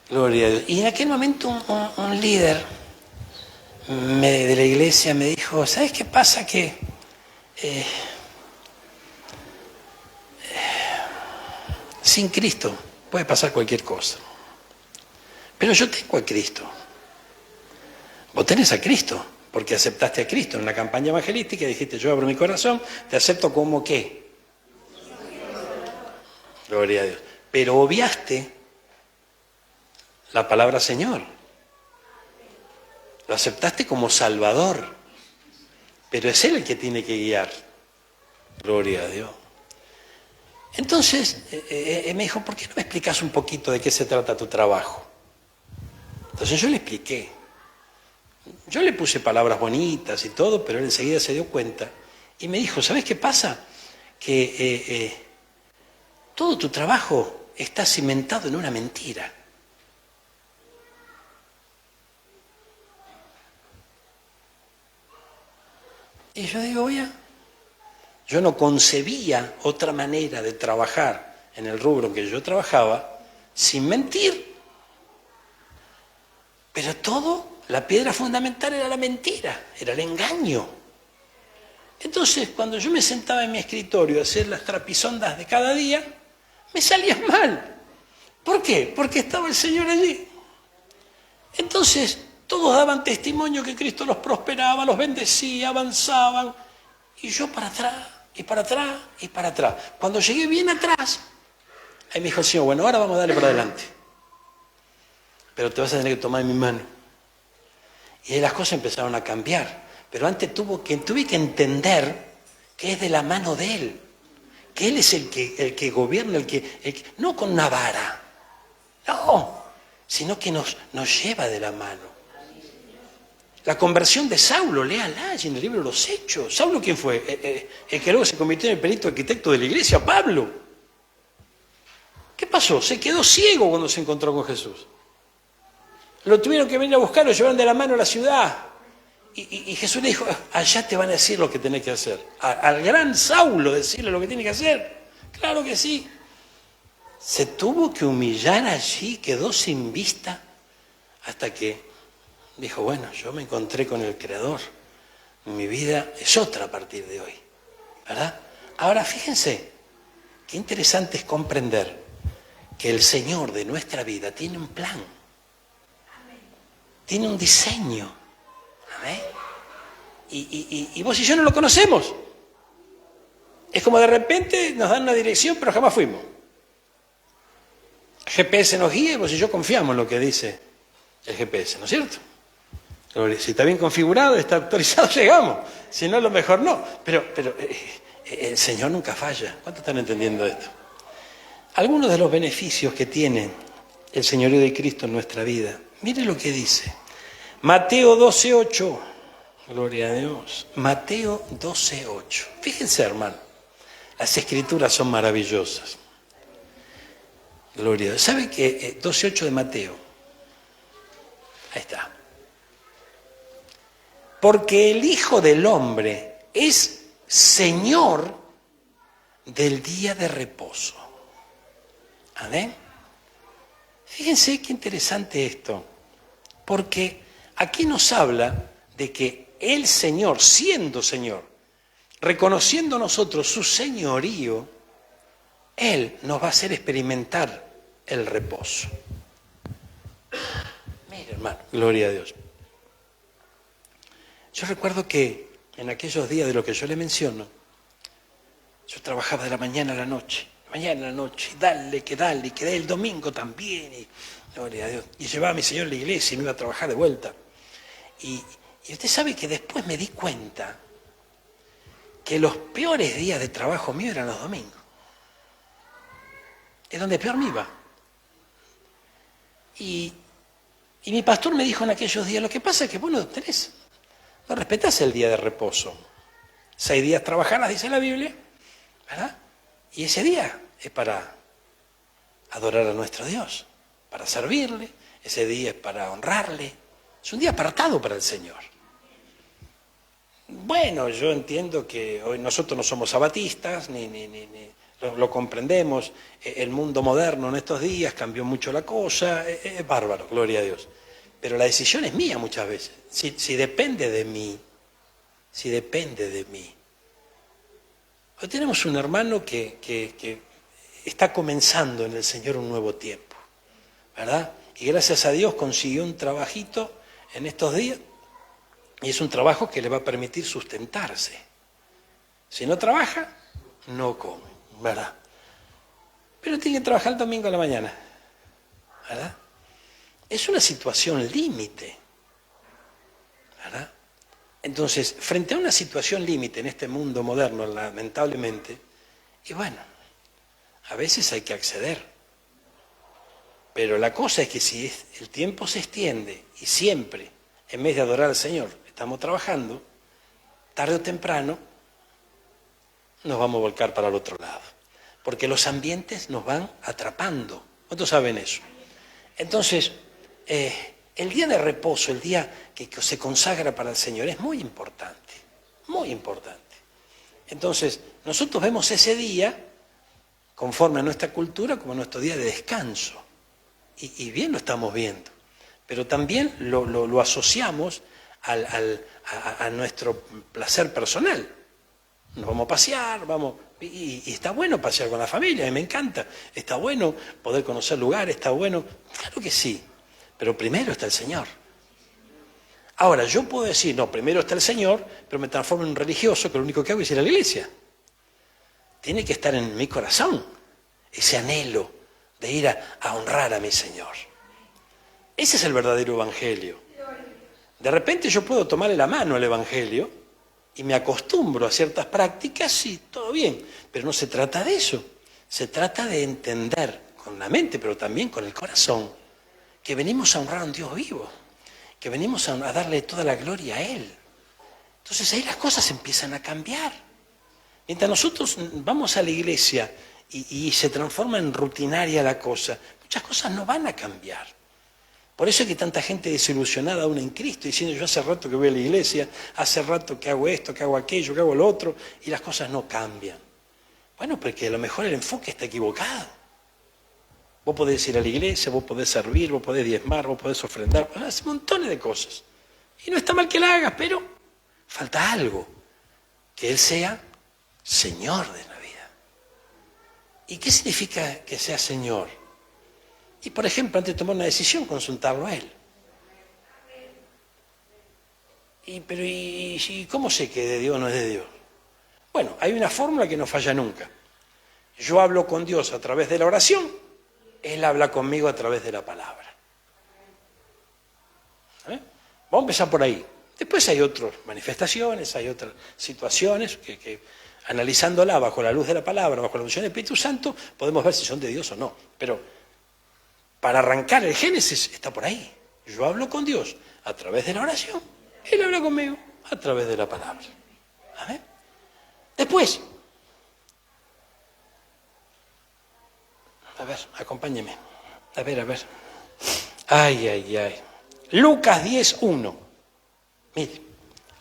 Gloria a Dios. Y en aquel momento un líder de la iglesia me dijo, ¿sabes qué pasa? Que sin Cristo puede pasar cualquier cosa. Pero yo tengo a Cristo. Vos tenés a Cristo, porque aceptaste a Cristo en la campaña evangelística y dijiste, yo abro mi corazón, te acepto como ¿qué? Gloria a Dios. Pero obviaste la palabra Señor. Lo aceptaste como Salvador. Pero es Él el que tiene que guiar. Gloria a Dios. Entonces, me dijo, ¿por qué no me explicas un poquito de qué se trata tu trabajo? Entonces yo le expliqué. Yo le puse palabras bonitas y todo, pero él enseguida se dio cuenta y me dijo, ¿sabes qué pasa? Que todo tu trabajo está cimentado en una mentira. Y yo digo, oye, yo no concebía otra manera de trabajar en el rubro en que yo trabajaba sin mentir. Pero todo, la piedra fundamental era la mentira, era el engaño. Entonces, cuando yo me sentaba en mi escritorio a hacer las trapisondas de cada día, me salía mal. ¿Por qué? Porque estaba el Señor allí. Entonces, todos daban testimonio que Cristo los prosperaba, los bendecía, avanzaban. Y yo para atrás, y para atrás, y para atrás. Cuando llegué bien atrás, ahí me dijo el Señor, bueno, ahora vamos a darle para adelante. Pero te vas a tener que tomar mi mano. Y ahí las cosas empezaron a cambiar. Pero antes tuve que entender que es de la mano de Él. Que Él es el que gobierna, no con una vara. No, sino que nos lleva de la mano. La conversión de Saulo, léala allí en el libro de los Hechos. ¿Saulo quién fue? El que luego se convirtió en el perito arquitecto de la iglesia, Pablo. ¿Qué pasó? Se quedó ciego cuando se encontró con Jesús. Lo tuvieron que venir a buscar, lo llevaron de la mano a la ciudad. Y Jesús le dijo, allá te van a decir lo que tenés que hacer. Al gran Saulo decirle lo que tiene que hacer. Claro que sí. Se tuvo que humillar allí, quedó sin vista, hasta que dijo, bueno, yo me encontré con el Creador. Mi vida es otra a partir de hoy. ¿Verdad? Ahora, fíjense, qué interesante es comprender que el Señor de nuestra vida tiene un plan. Tiene un diseño. ¿Amén? Y vos y yo no lo conocemos. Es como de repente nos dan una dirección, pero jamás fuimos. GPS nos guía y vos y yo confiamos en lo que dice el GPS, ¿no es cierto? Si está bien configurado, está actualizado, llegamos. Si no, a lo mejor no. Pero el Señor nunca falla. ¿Cuántos están entendiendo esto? Algunos de los beneficios que tiene el señorío de Cristo en nuestra vida. Mire lo que dice. Mateo 12:8. Gloria a Dios. Mateo 12:8. Fíjense, hermano. Las escrituras son maravillosas. Gloria a Dios. ¿Sabe que 12:8 de Mateo? Ahí está. Porque el Hijo del Hombre es Señor del día de reposo. ¿Amén? Fíjense qué interesante esto. Porque aquí nos habla de que el Señor, siendo Señor, reconociendo nosotros su señorío, Él nos va a hacer experimentar el reposo. Mira, hermano, gloria a Dios. Yo recuerdo que en aquellos días de lo que yo le menciono, yo trabajaba de la mañana a la noche, y dale, que el domingo también, y gloria a Dios. Y llevaba a mi Señor a la iglesia y me iba a trabajar de vuelta. Y usted sabe que después me di cuenta que los peores días de trabajo mío eran los domingos. Es donde peor me iba. Y mi pastor me dijo en aquellos días, lo que pasa es que vos no respetás el día de reposo. 6 días trabajarás, dice la Biblia, ¿verdad? Y ese día es para adorar a nuestro Dios, para servirle, ese día es para honrarle, es un día apartado para el Señor. Bueno, yo entiendo que hoy nosotros no somos sabatistas, ni lo comprendemos, el mundo moderno en estos días cambió mucho la cosa, es bárbaro, gloria a Dios. Pero la decisión es mía muchas veces, si depende de mí, Hoy tenemos un hermano que está comenzando en el Señor un nuevo tiempo, ¿verdad? Y gracias a Dios consiguió un trabajito en estos días, y es un trabajo que le va a permitir sustentarse. Si no trabaja, no come, ¿verdad? Pero tiene que trabajar el domingo a la mañana, ¿verdad? Es una situación límite, ¿verdad? Entonces, frente a una situación límite en este mundo moderno, lamentablemente, y bueno, a veces hay que acceder. Pero la cosa es que si el tiempo se extiende y siempre, en vez de adorar al Señor, estamos trabajando, tarde o temprano nos vamos a volcar para el otro lado. Porque los ambientes nos van atrapando. ¿Cuántos saben eso? Entonces, el día de reposo, el día que se consagra para el Señor, es muy importante, muy importante. Entonces, nosotros vemos ese día, conforme a nuestra cultura, como nuestro día de descanso. Y bien lo estamos viendo. Pero también lo asociamos a nuestro placer personal. Nos vamos a pasear, y está bueno pasear con la familia, a mí me encanta. Está bueno poder conocer lugares, está bueno, claro que sí. Pero primero está el Señor. Ahora, yo puedo decir, no, primero está el Señor, pero me transformo en un religioso que lo único que hago es ir a la iglesia. Tiene que estar en mi corazón ese anhelo de ir a honrar a mi Señor. Ese es el verdadero evangelio. De repente yo puedo tomarle la mano al evangelio y me acostumbro a ciertas prácticas y todo bien, pero no se trata de eso. Se trata de entender con la mente, pero también con el corazón, que venimos a honrar a un Dios vivo, que venimos a darle toda la gloria a Él. Entonces ahí las cosas empiezan a cambiar. Mientras nosotros vamos a la iglesia y se transforma en rutinaria la cosa, muchas cosas no van a cambiar. Por eso es que tanta gente desilusionada aún en Cristo, diciendo yo hace rato que voy a la iglesia, hace rato que hago esto, que hago aquello, que hago lo otro, y las cosas no cambian. Bueno, porque a lo mejor el enfoque está equivocado. Vos podés ir a la iglesia, vos podés servir, vos podés diezmar, vos podés ofrendar, hacer montones de cosas. Y no está mal que la hagas, pero falta algo, que Él sea Señor de la vida. ¿Y qué significa que sea Señor? Y por ejemplo, antes de tomar una decisión, consultarlo a Él. ¿Y cómo sé que de Dios no es de Dios? Bueno, hay una fórmula que no falla nunca. Yo hablo con Dios a través de la oración, Él habla conmigo a través de la palabra. Vamos a empezar por ahí. Después hay otras manifestaciones, hay otras situaciones que analizándola bajo la luz de la palabra, bajo la unción del Espíritu Santo, podemos ver si son de Dios o no. Pero para arrancar el Génesis está por ahí. Yo hablo con Dios a través de la oración, Él habla conmigo a través de la palabra. ¿Amén? Después, a ver, acompáñeme. A ver. Ay. Lucas 10:1. Mire,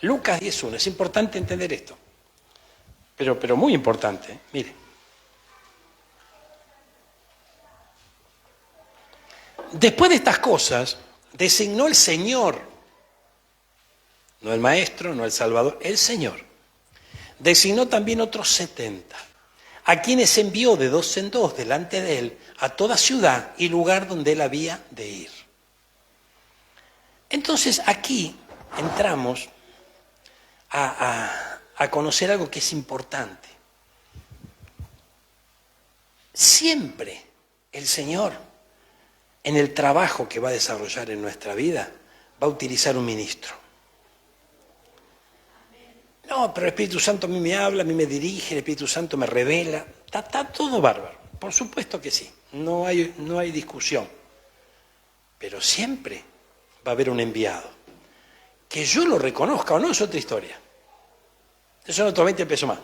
Lucas 10:1. Es importante entender esto. Pero muy importante. Mire. Después de estas cosas, designó el Señor, no el Maestro, no el Salvador, el Señor. Designó también otros 70, a quienes envió de dos en dos delante de Él a toda ciudad y lugar donde Él había de ir. Entonces aquí entramos a conocer algo que es importante. Siempre el Señor, en el trabajo que va a desarrollar en nuestra vida, va a utilizar un ministro. No, pero el Espíritu Santo a mí me habla, a mí me dirige, el Espíritu Santo me revela. Está todo bárbaro. Por supuesto que sí, no hay discusión. Pero siempre va a haber un enviado. Que yo lo reconozca o no es otra historia. Eso son otros 20 pesos más.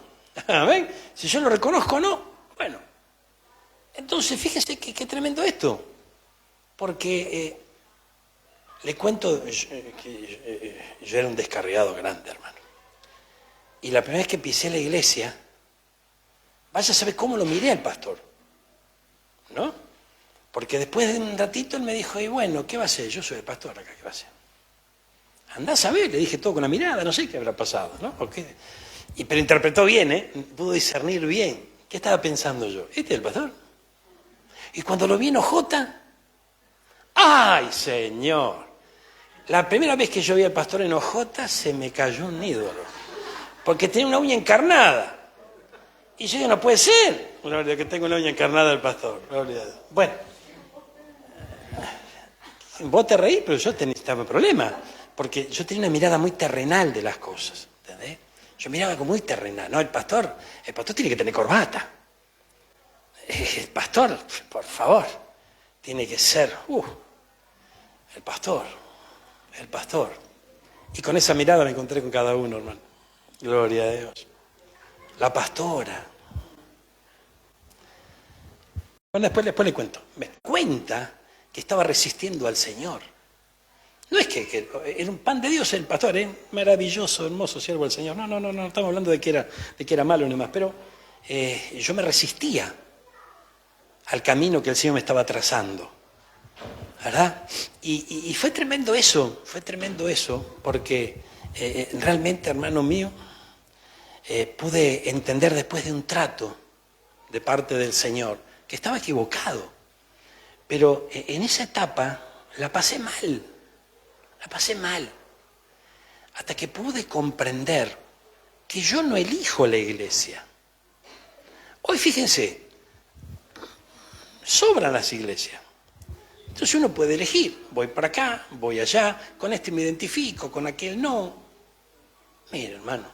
¿Ven? Si yo lo reconozco o no, bueno. Entonces, fíjese qué tremendo esto. Porque le cuento que yo era un descarriado grande, hermano. Y la primera vez que pisé la iglesia, vaya a saber cómo lo miré al pastor, ¿no? Porque después de un ratito él me dijo, y bueno, ¿qué va a hacer? Yo soy el pastor acá, ¿qué va a hacer? Andá a saber, le dije todo con la mirada, no sé qué habrá pasado, ¿no? Pero interpretó bien, pudo discernir bien. ¿Qué estaba pensando yo? ¿Este es el pastor? Y cuando lo vi en ojota, ¡ay, Señor! La primera vez que yo vi al pastor en ojota se me cayó un ídolo. Porque tenía una uña encarnada. Y yo digo, no puede ser. Una verdad que tengo una uña encarnada del pastor. Bueno. Vos te reís, pero yo estaba en problema. Porque yo tenía una mirada muy terrenal de las cosas. ¿Entendés? Yo miraba como muy terrenal. No, el pastor tiene que tener corbata. El pastor, por favor, tiene que ser... El pastor. Y con esa mirada me encontré con cada uno, hermano. Gloria a Dios. La pastora. Bueno, después le cuento. Me cuenta que estaba resistiendo al Señor. No es que era un pan de Dios el pastor, maravilloso, hermoso siervo del Señor. No, estamos hablando de que era malo ni más, pero yo me resistía al camino que el Señor me estaba trazando. ¿Verdad? Y fue tremendo eso, porque realmente, hermano mío, pude entender después de un trato de parte del Señor que estaba equivocado. Pero en esa etapa la pasé mal. Hasta que pude comprender que yo no elijo la iglesia. Hoy fíjense, sobran las iglesias. Entonces uno puede elegir, voy para acá, voy allá, con este me identifico, con aquel no. Mira, hermano,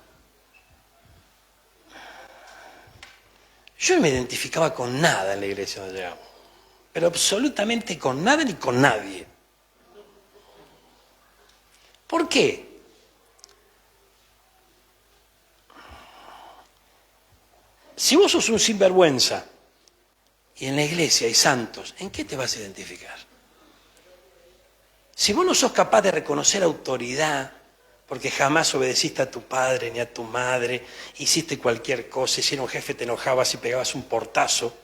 yo no me identificaba con nada en la iglesia donde llegamos, pero absolutamente con nada ni con nadie. ¿Por qué? Si vos sos un sinvergüenza y en la iglesia hay santos, ¿en qué te vas a identificar? Si vos no sos capaz de reconocer autoridad, porque jamás obedeciste a tu padre ni a tu madre, hiciste cualquier cosa, y si era un jefe te enojabas y pegabas un portazo,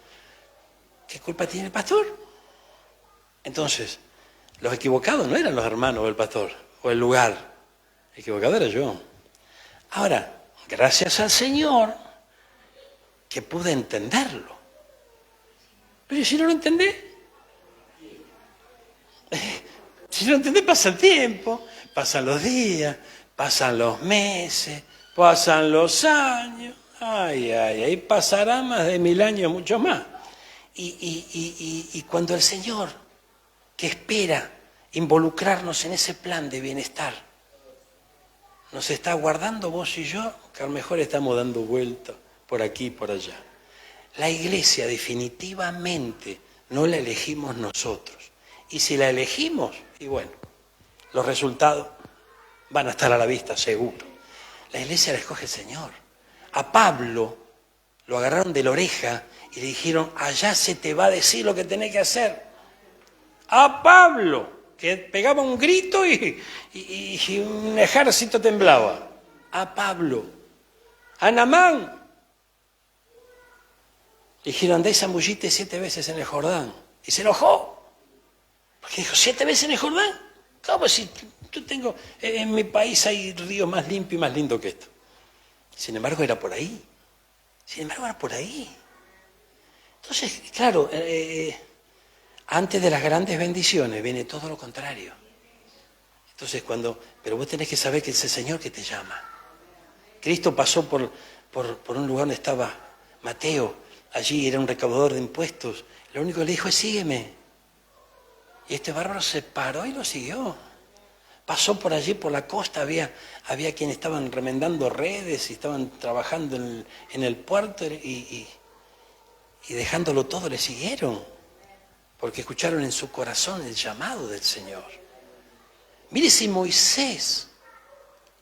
¿qué culpa tiene el pastor? Entonces, los equivocados no eran los hermanos o el pastor o el lugar, el equivocado era yo. Ahora, gracias al Señor que pude entenderlo. Pero si no lo entendés, si no lo entendés pasa el tiempo, pasan los días, pasan los meses, pasan los años, ay, pasará más de 1000 años, mucho más. Y cuando el Señor, que espera involucrarnos en ese plan de bienestar, nos está guardando vos y yo, que a lo mejor estamos dando vueltas por aquí y por allá. La iglesia definitivamente no la elegimos nosotros. Y si la elegimos, y bueno, los resultados van a estar a la vista, seguro. La iglesia la escoge el Señor. A Pablo lo agarraron de la oreja y le dijeron, allá se te va a decir lo que tenés que hacer. A Pablo, que pegaba un grito y un ejército temblaba. A Pablo. A Naamán. Le dijeron, andá y zambullite 7 veces en el Jordán. Y se enojó. Porque dijo, 7 veces en el Jordán. ¿Cómo si yo tengo, en mi país hay ríos más limpios y más lindos que esto? Sin embargo, era por ahí. Entonces, claro, antes de las grandes bendiciones viene todo lo contrario. Entonces, pero vos tenés que saber que es el Señor que te llama. Cristo pasó por un lugar donde estaba Mateo. Allí era un recaudador de impuestos. Lo único que le dijo es, sígueme. Y este bárbaro se paró y lo siguió. Pasó por allí, por la costa, había quienes estaban remendando redes y estaban trabajando en el puerto y dejándolo todo le siguieron. Porque escucharon en su corazón el llamado del Señor. Mire si Moisés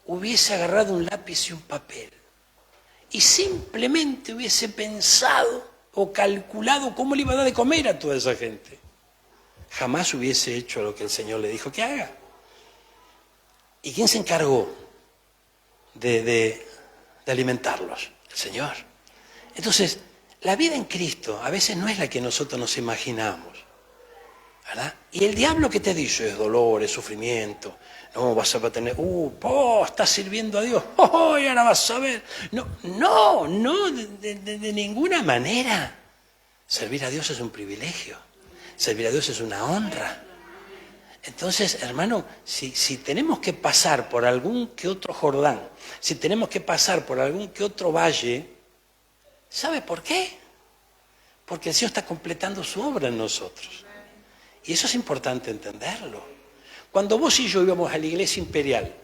hubiese agarrado un lápiz y un papel y simplemente hubiese pensado o calculado cómo le iba a dar de comer a toda esa gente, jamás hubiese hecho lo que el Señor le dijo que haga. ¿Y quién se encargó de alimentarlos? El Señor. Entonces, la vida en Cristo a veces no es la que nosotros nos imaginamos, ¿verdad? Y el diablo que te dice es dolor, es sufrimiento. No, vas a tener, estás sirviendo a Dios, y ahora vas a ver. No, de ninguna manera. Servir a Dios es un privilegio. Servir a Dios es una honra. Entonces, hermano, si tenemos que pasar por algún que otro Jordán, si tenemos que pasar por algún que otro valle, ¿sabe por qué? Porque el Señor está completando su obra en nosotros. Y eso es importante entenderlo. Cuando vos y yo íbamos a la iglesia imperial,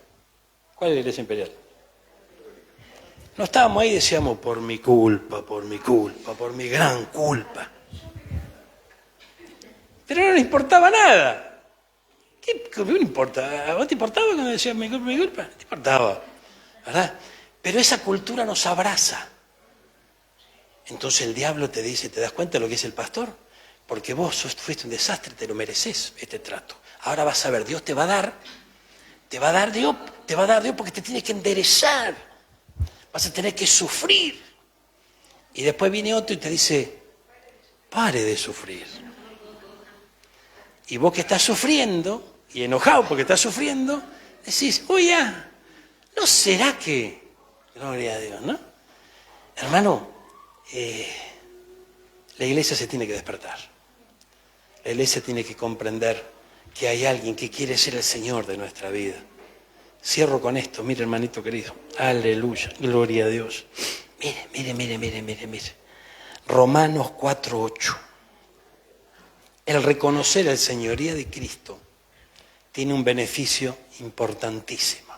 ¿cuál es la iglesia imperial? No estábamos ahí y decíamos, por mi culpa, por mi gran culpa. Pero no nos importaba nada. ¿Qué me importa? ¿A vos te importaba cuando decías mi culpa? No te importaba, ¿verdad? Pero esa cultura nos abraza. Entonces el diablo te dice, ¿te das cuenta de lo que es el pastor? Porque vos fuiste un desastre, te lo mereces este trato. Ahora vas a ver, Dios te va a dar Dios porque te tienes que enderezar. Vas a tener que sufrir. Y después viene otro y te dice, pare de sufrir. Y vos que estás sufriendo, y enojado porque estás sufriendo, decís, oye, ¿no será que? Gloria a Dios, ¿no? Hermano, la iglesia se tiene que despertar. La iglesia tiene que comprender que hay alguien que quiere ser el Señor de nuestra vida. Cierro con esto, mire hermanito querido. Aleluya, gloria a Dios. Mire. Romanos 4:8. El reconocer el señorío de Cristo tiene un beneficio importantísimo.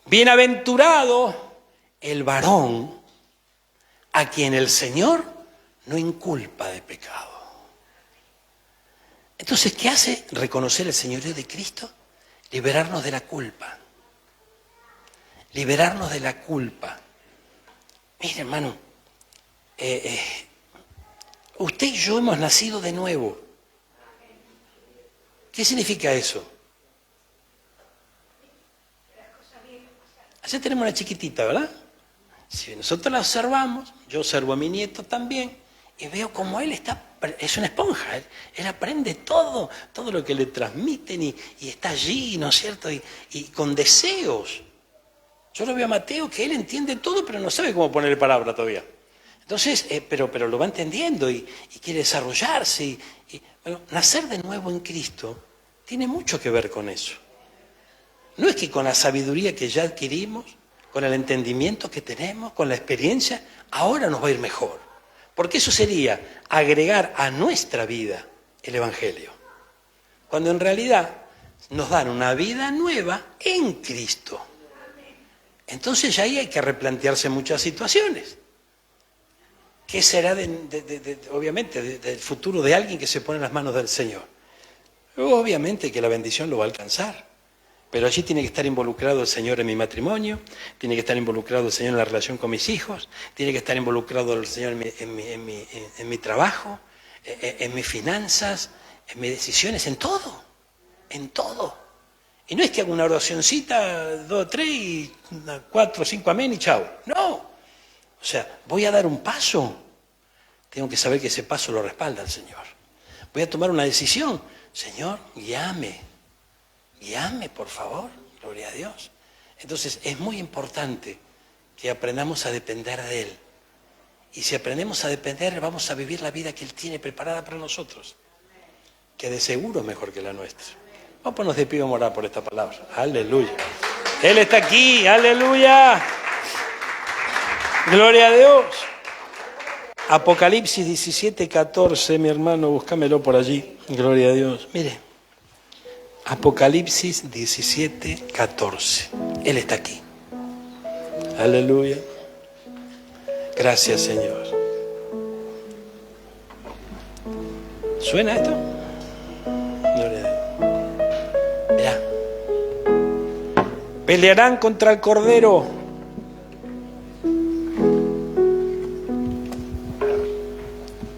Bienaventurado el varón a quien el Señor no inculpa de pecado. Entonces, ¿qué hace reconocer el señorío de Cristo? liberarnos de la culpa. Liberarnos de la culpa. Mire, hermano, usted y yo hemos nacido de nuevo. ¿Qué significa eso? Allá tenemos una chiquitita, ¿verdad? Si nosotros la observamos, yo observo a mi nieto también, y veo como él es una esponja, él aprende todo lo que le transmiten y está allí, ¿no es cierto? Y con deseos. Yo lo veo a Mateo que él entiende todo, pero no sabe cómo ponerle palabra todavía. Entonces, pero lo va entendiendo y quiere desarrollarse. Bueno, nacer de nuevo en Cristo tiene mucho que ver con eso. No es que con la sabiduría que ya adquirimos, con el entendimiento que tenemos, con la experiencia, ahora nos va a ir mejor. Porque eso sería agregar a nuestra vida el Evangelio. Cuando en realidad nos dan una vida nueva en Cristo. Entonces ya ahí hay que replantearse muchas situaciones. ¿Qué será obviamente del futuro de alguien que se pone en las manos del Señor? Obviamente que la bendición lo va a alcanzar. Pero allí tiene que estar involucrado el Señor en mi matrimonio, tiene que estar involucrado el Señor en la relación con mis hijos, tiene que estar involucrado el Señor en mi trabajo, en mis finanzas, en mis decisiones, en todo, en todo. Y no es que haga una oracioncita, 2, 3, y 4, 5 amén y chao. No. O sea, voy a dar un paso, tengo que saber que ese paso lo respalda el Señor. Voy a tomar una decisión, Señor, guíame, por favor, gloria a Dios. Entonces, es muy importante que aprendamos a depender de Él. Y si aprendemos a depender, vamos a vivir la vida que Él tiene preparada para nosotros, que de seguro es mejor que la nuestra. Vamos a ponernos de pie y vamos a orar por esta palabra. Aleluya. Él está aquí, aleluya. Gloria a Dios. Apocalipsis 17:14, mi hermano, búscamelo por allí. Gloria a Dios. Mire. Apocalipsis 17:14. Él está aquí. Aleluya. Gracias, Señor. ¿Suena esto? Gloria a Dios. Mirá. Pelearán contra el Cordero.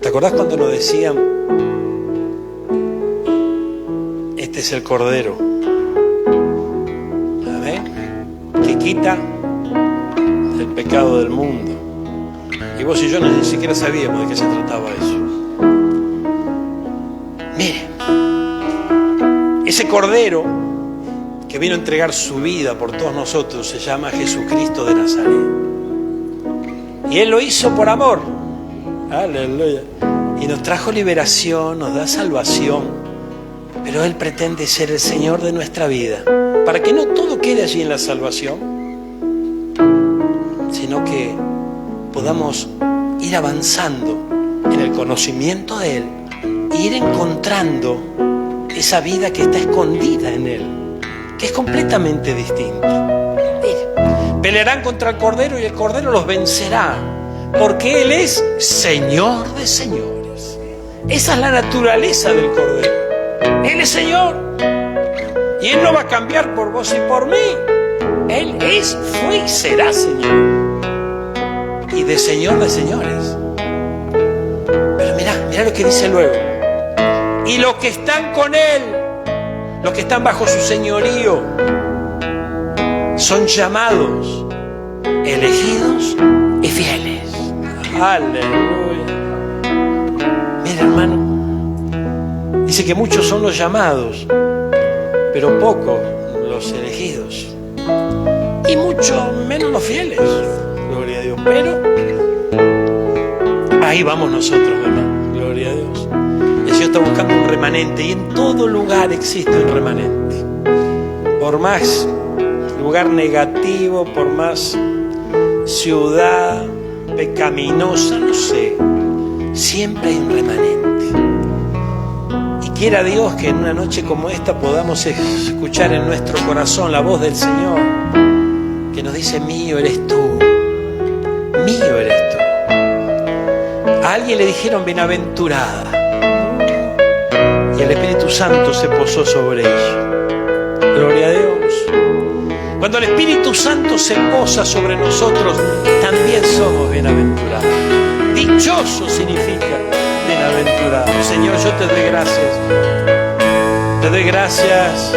¿Te acordás cuando nos decían? Este es el Cordero, amén, que quita el pecado del mundo. Y vos y yo ni siquiera sabíamos de qué se trataba eso. Mire, ese Cordero que vino a entregar su vida por todos nosotros se llama Jesucristo de Nazaret. Y Él lo hizo por amor. Aleluya. Y nos trajo liberación, nos da salvación. Pero Él pretende ser el Señor de nuestra vida, para que no todo quede allí en la salvación, sino que podamos ir avanzando en el conocimiento de Él e ir encontrando esa vida que está escondida en Él, que es completamente distinta. Pelearán contra el Cordero y el Cordero los vencerá, porque Él es Señor de señores. Esa es la naturaleza del Cordero. Él es Señor y Él no va a cambiar por vos y por mí. Él es, fue y será Señor, y de Señor de señores. Pero mirá lo que dice luego. Y los que están con Él, los que están bajo su señorío, son llamados, elegidos y fieles. Aleluya. Mira, hermano, dice que muchos son los llamados, pero pocos los elegidos. Y mucho menos los fieles. Gloria a Dios. Pero ahí vamos nosotros, hermano. Gloria a Dios. El Señor está buscando un remanente, y en todo lugar existe un remanente. Por más lugar negativo, por más ciudad pecaminosa, no sé, siempre hay un remanente. Quiera Dios que en una noche como esta podamos escuchar en nuestro corazón la voz del Señor que nos dice: mío eres tú, mío eres tú. A alguien le dijeron bienaventurada y el Espíritu Santo se posó sobre ella. Gloria a Dios. Cuando el Espíritu Santo se posa sobre nosotros, también somos bienaventurados. Dichoso significa bienaventurado. Señor, yo te doy gracias. Te doy gracias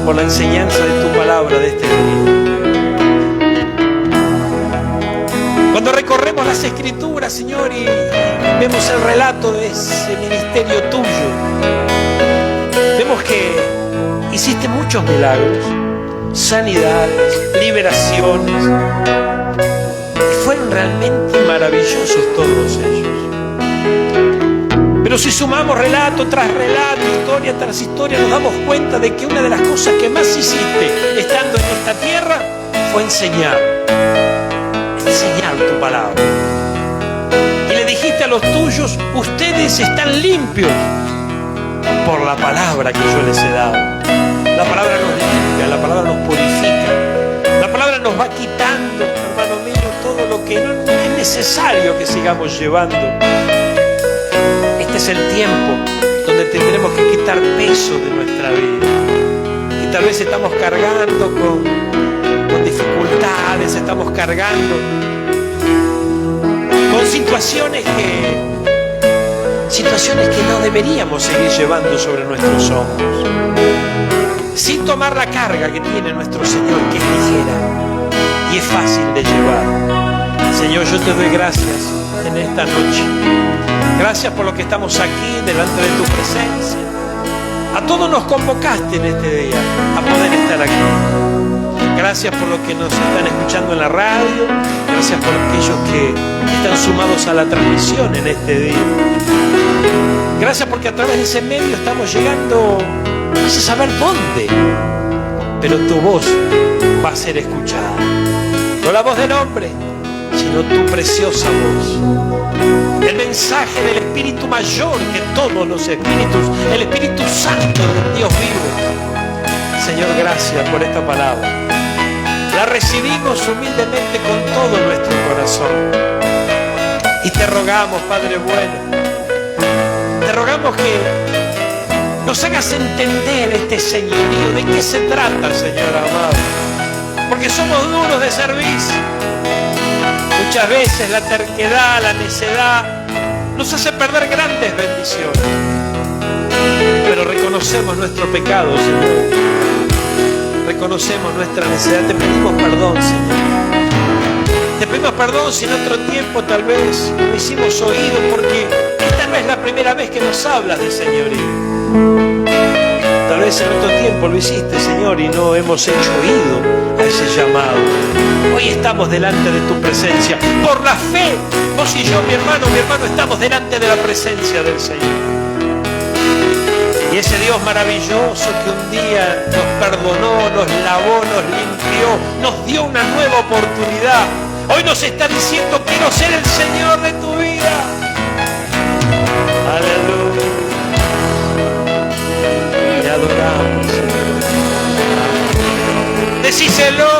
por la enseñanza de tu palabra de este día. Cuando recorremos las Escrituras, Señor, y vemos el relato de ese ministerio tuyo, vemos que hiciste muchos milagros, sanidades, liberaciones, y fueron realmente maravillosos todos ellos. Pero si sumamos relato tras relato, historia tras historia, nos damos cuenta de que una de las cosas que más hiciste estando en esta tierra fue enseñar tu palabra. Y le dijiste a los tuyos, ustedes están limpios por la palabra que yo les he dado. La palabra nos limpia, la palabra nos purifica, la palabra nos va quitando, hermano mío, todo lo que no es necesario que sigamos llevando. Este es el tiempo donde tendremos que quitar peso de nuestra vida. Y tal vez estamos cargando con dificultades, estamos cargando con situaciones que no deberíamos seguir llevando sobre nuestros hombros, sin tomar la carga que tiene nuestro Señor, que es ligera y es fácil de llevar. Señor, yo te doy gracias en esta noche. Gracias por lo que estamos aquí delante de tu presencia. A todos nos convocaste en este día a poder estar aquí. Gracias por los que nos están escuchando en la radio. Gracias por aquellos que están sumados a la transmisión en este día. Gracias porque a través de ese medio estamos llegando, no sé saber dónde, pero tu voz va a ser escuchada. No la voz del hombre, sino tu preciosa voz. El mensaje del Espíritu mayor que todos los espíritus, el Espíritu Santo del Dios vivo. Señor, gracias por esta palabra. La recibimos humildemente con todo nuestro corazón. Y te rogamos, Padre bueno, te rogamos que nos hagas entender este señorío, de qué se trata, Señor amado. Porque somos duros de servicio. Muchas veces la terquedad, la necedad nos hace perder grandes bendiciones. Pero reconocemos nuestro pecado, Señor. Reconocemos nuestra necesidad. Te pedimos perdón, Señor. Te pedimos perdón si en otro tiempo tal vez no hicimos oído, porque esta no es la primera vez que nos hablas de señorío. Tal vez en otro tiempo lo hiciste, Señor, y no hemos hecho oído a ese llamado. Hoy estamos delante de tu presencia. Por la fe, vos y yo, mi hermano, estamos delante de la presencia del Señor. Y ese Dios maravilloso que un día nos perdonó, nos lavó, nos limpió, nos dio una nueva oportunidad, hoy nos está diciendo: quiero ser el Señor de tu vida. Aleluya. Te adoramos, Señor. Decíselo.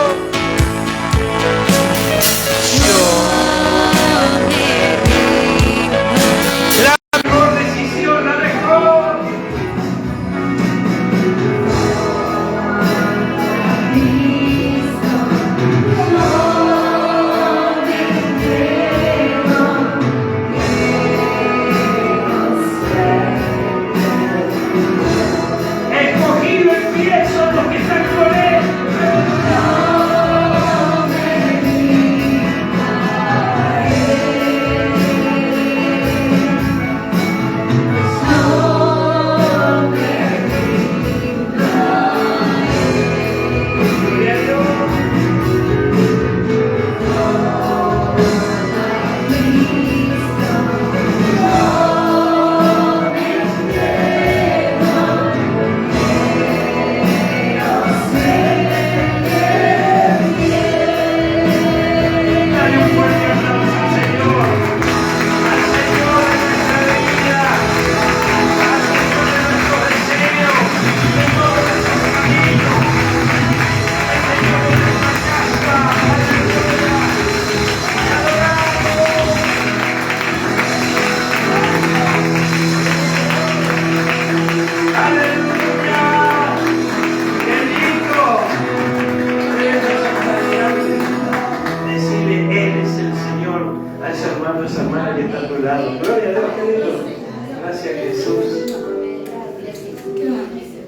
Gracias, Jesús.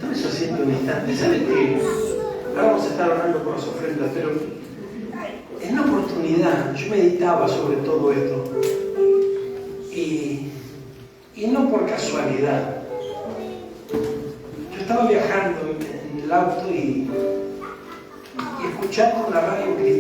Tome su asiento un instante. ¿Saben qué? Ahora vamos a estar orando por las ofrendas, pero en una oportunidad yo meditaba sobre todo esto. Y no por casualidad. Yo estaba viajando en el auto y escuchando la radio cristiana.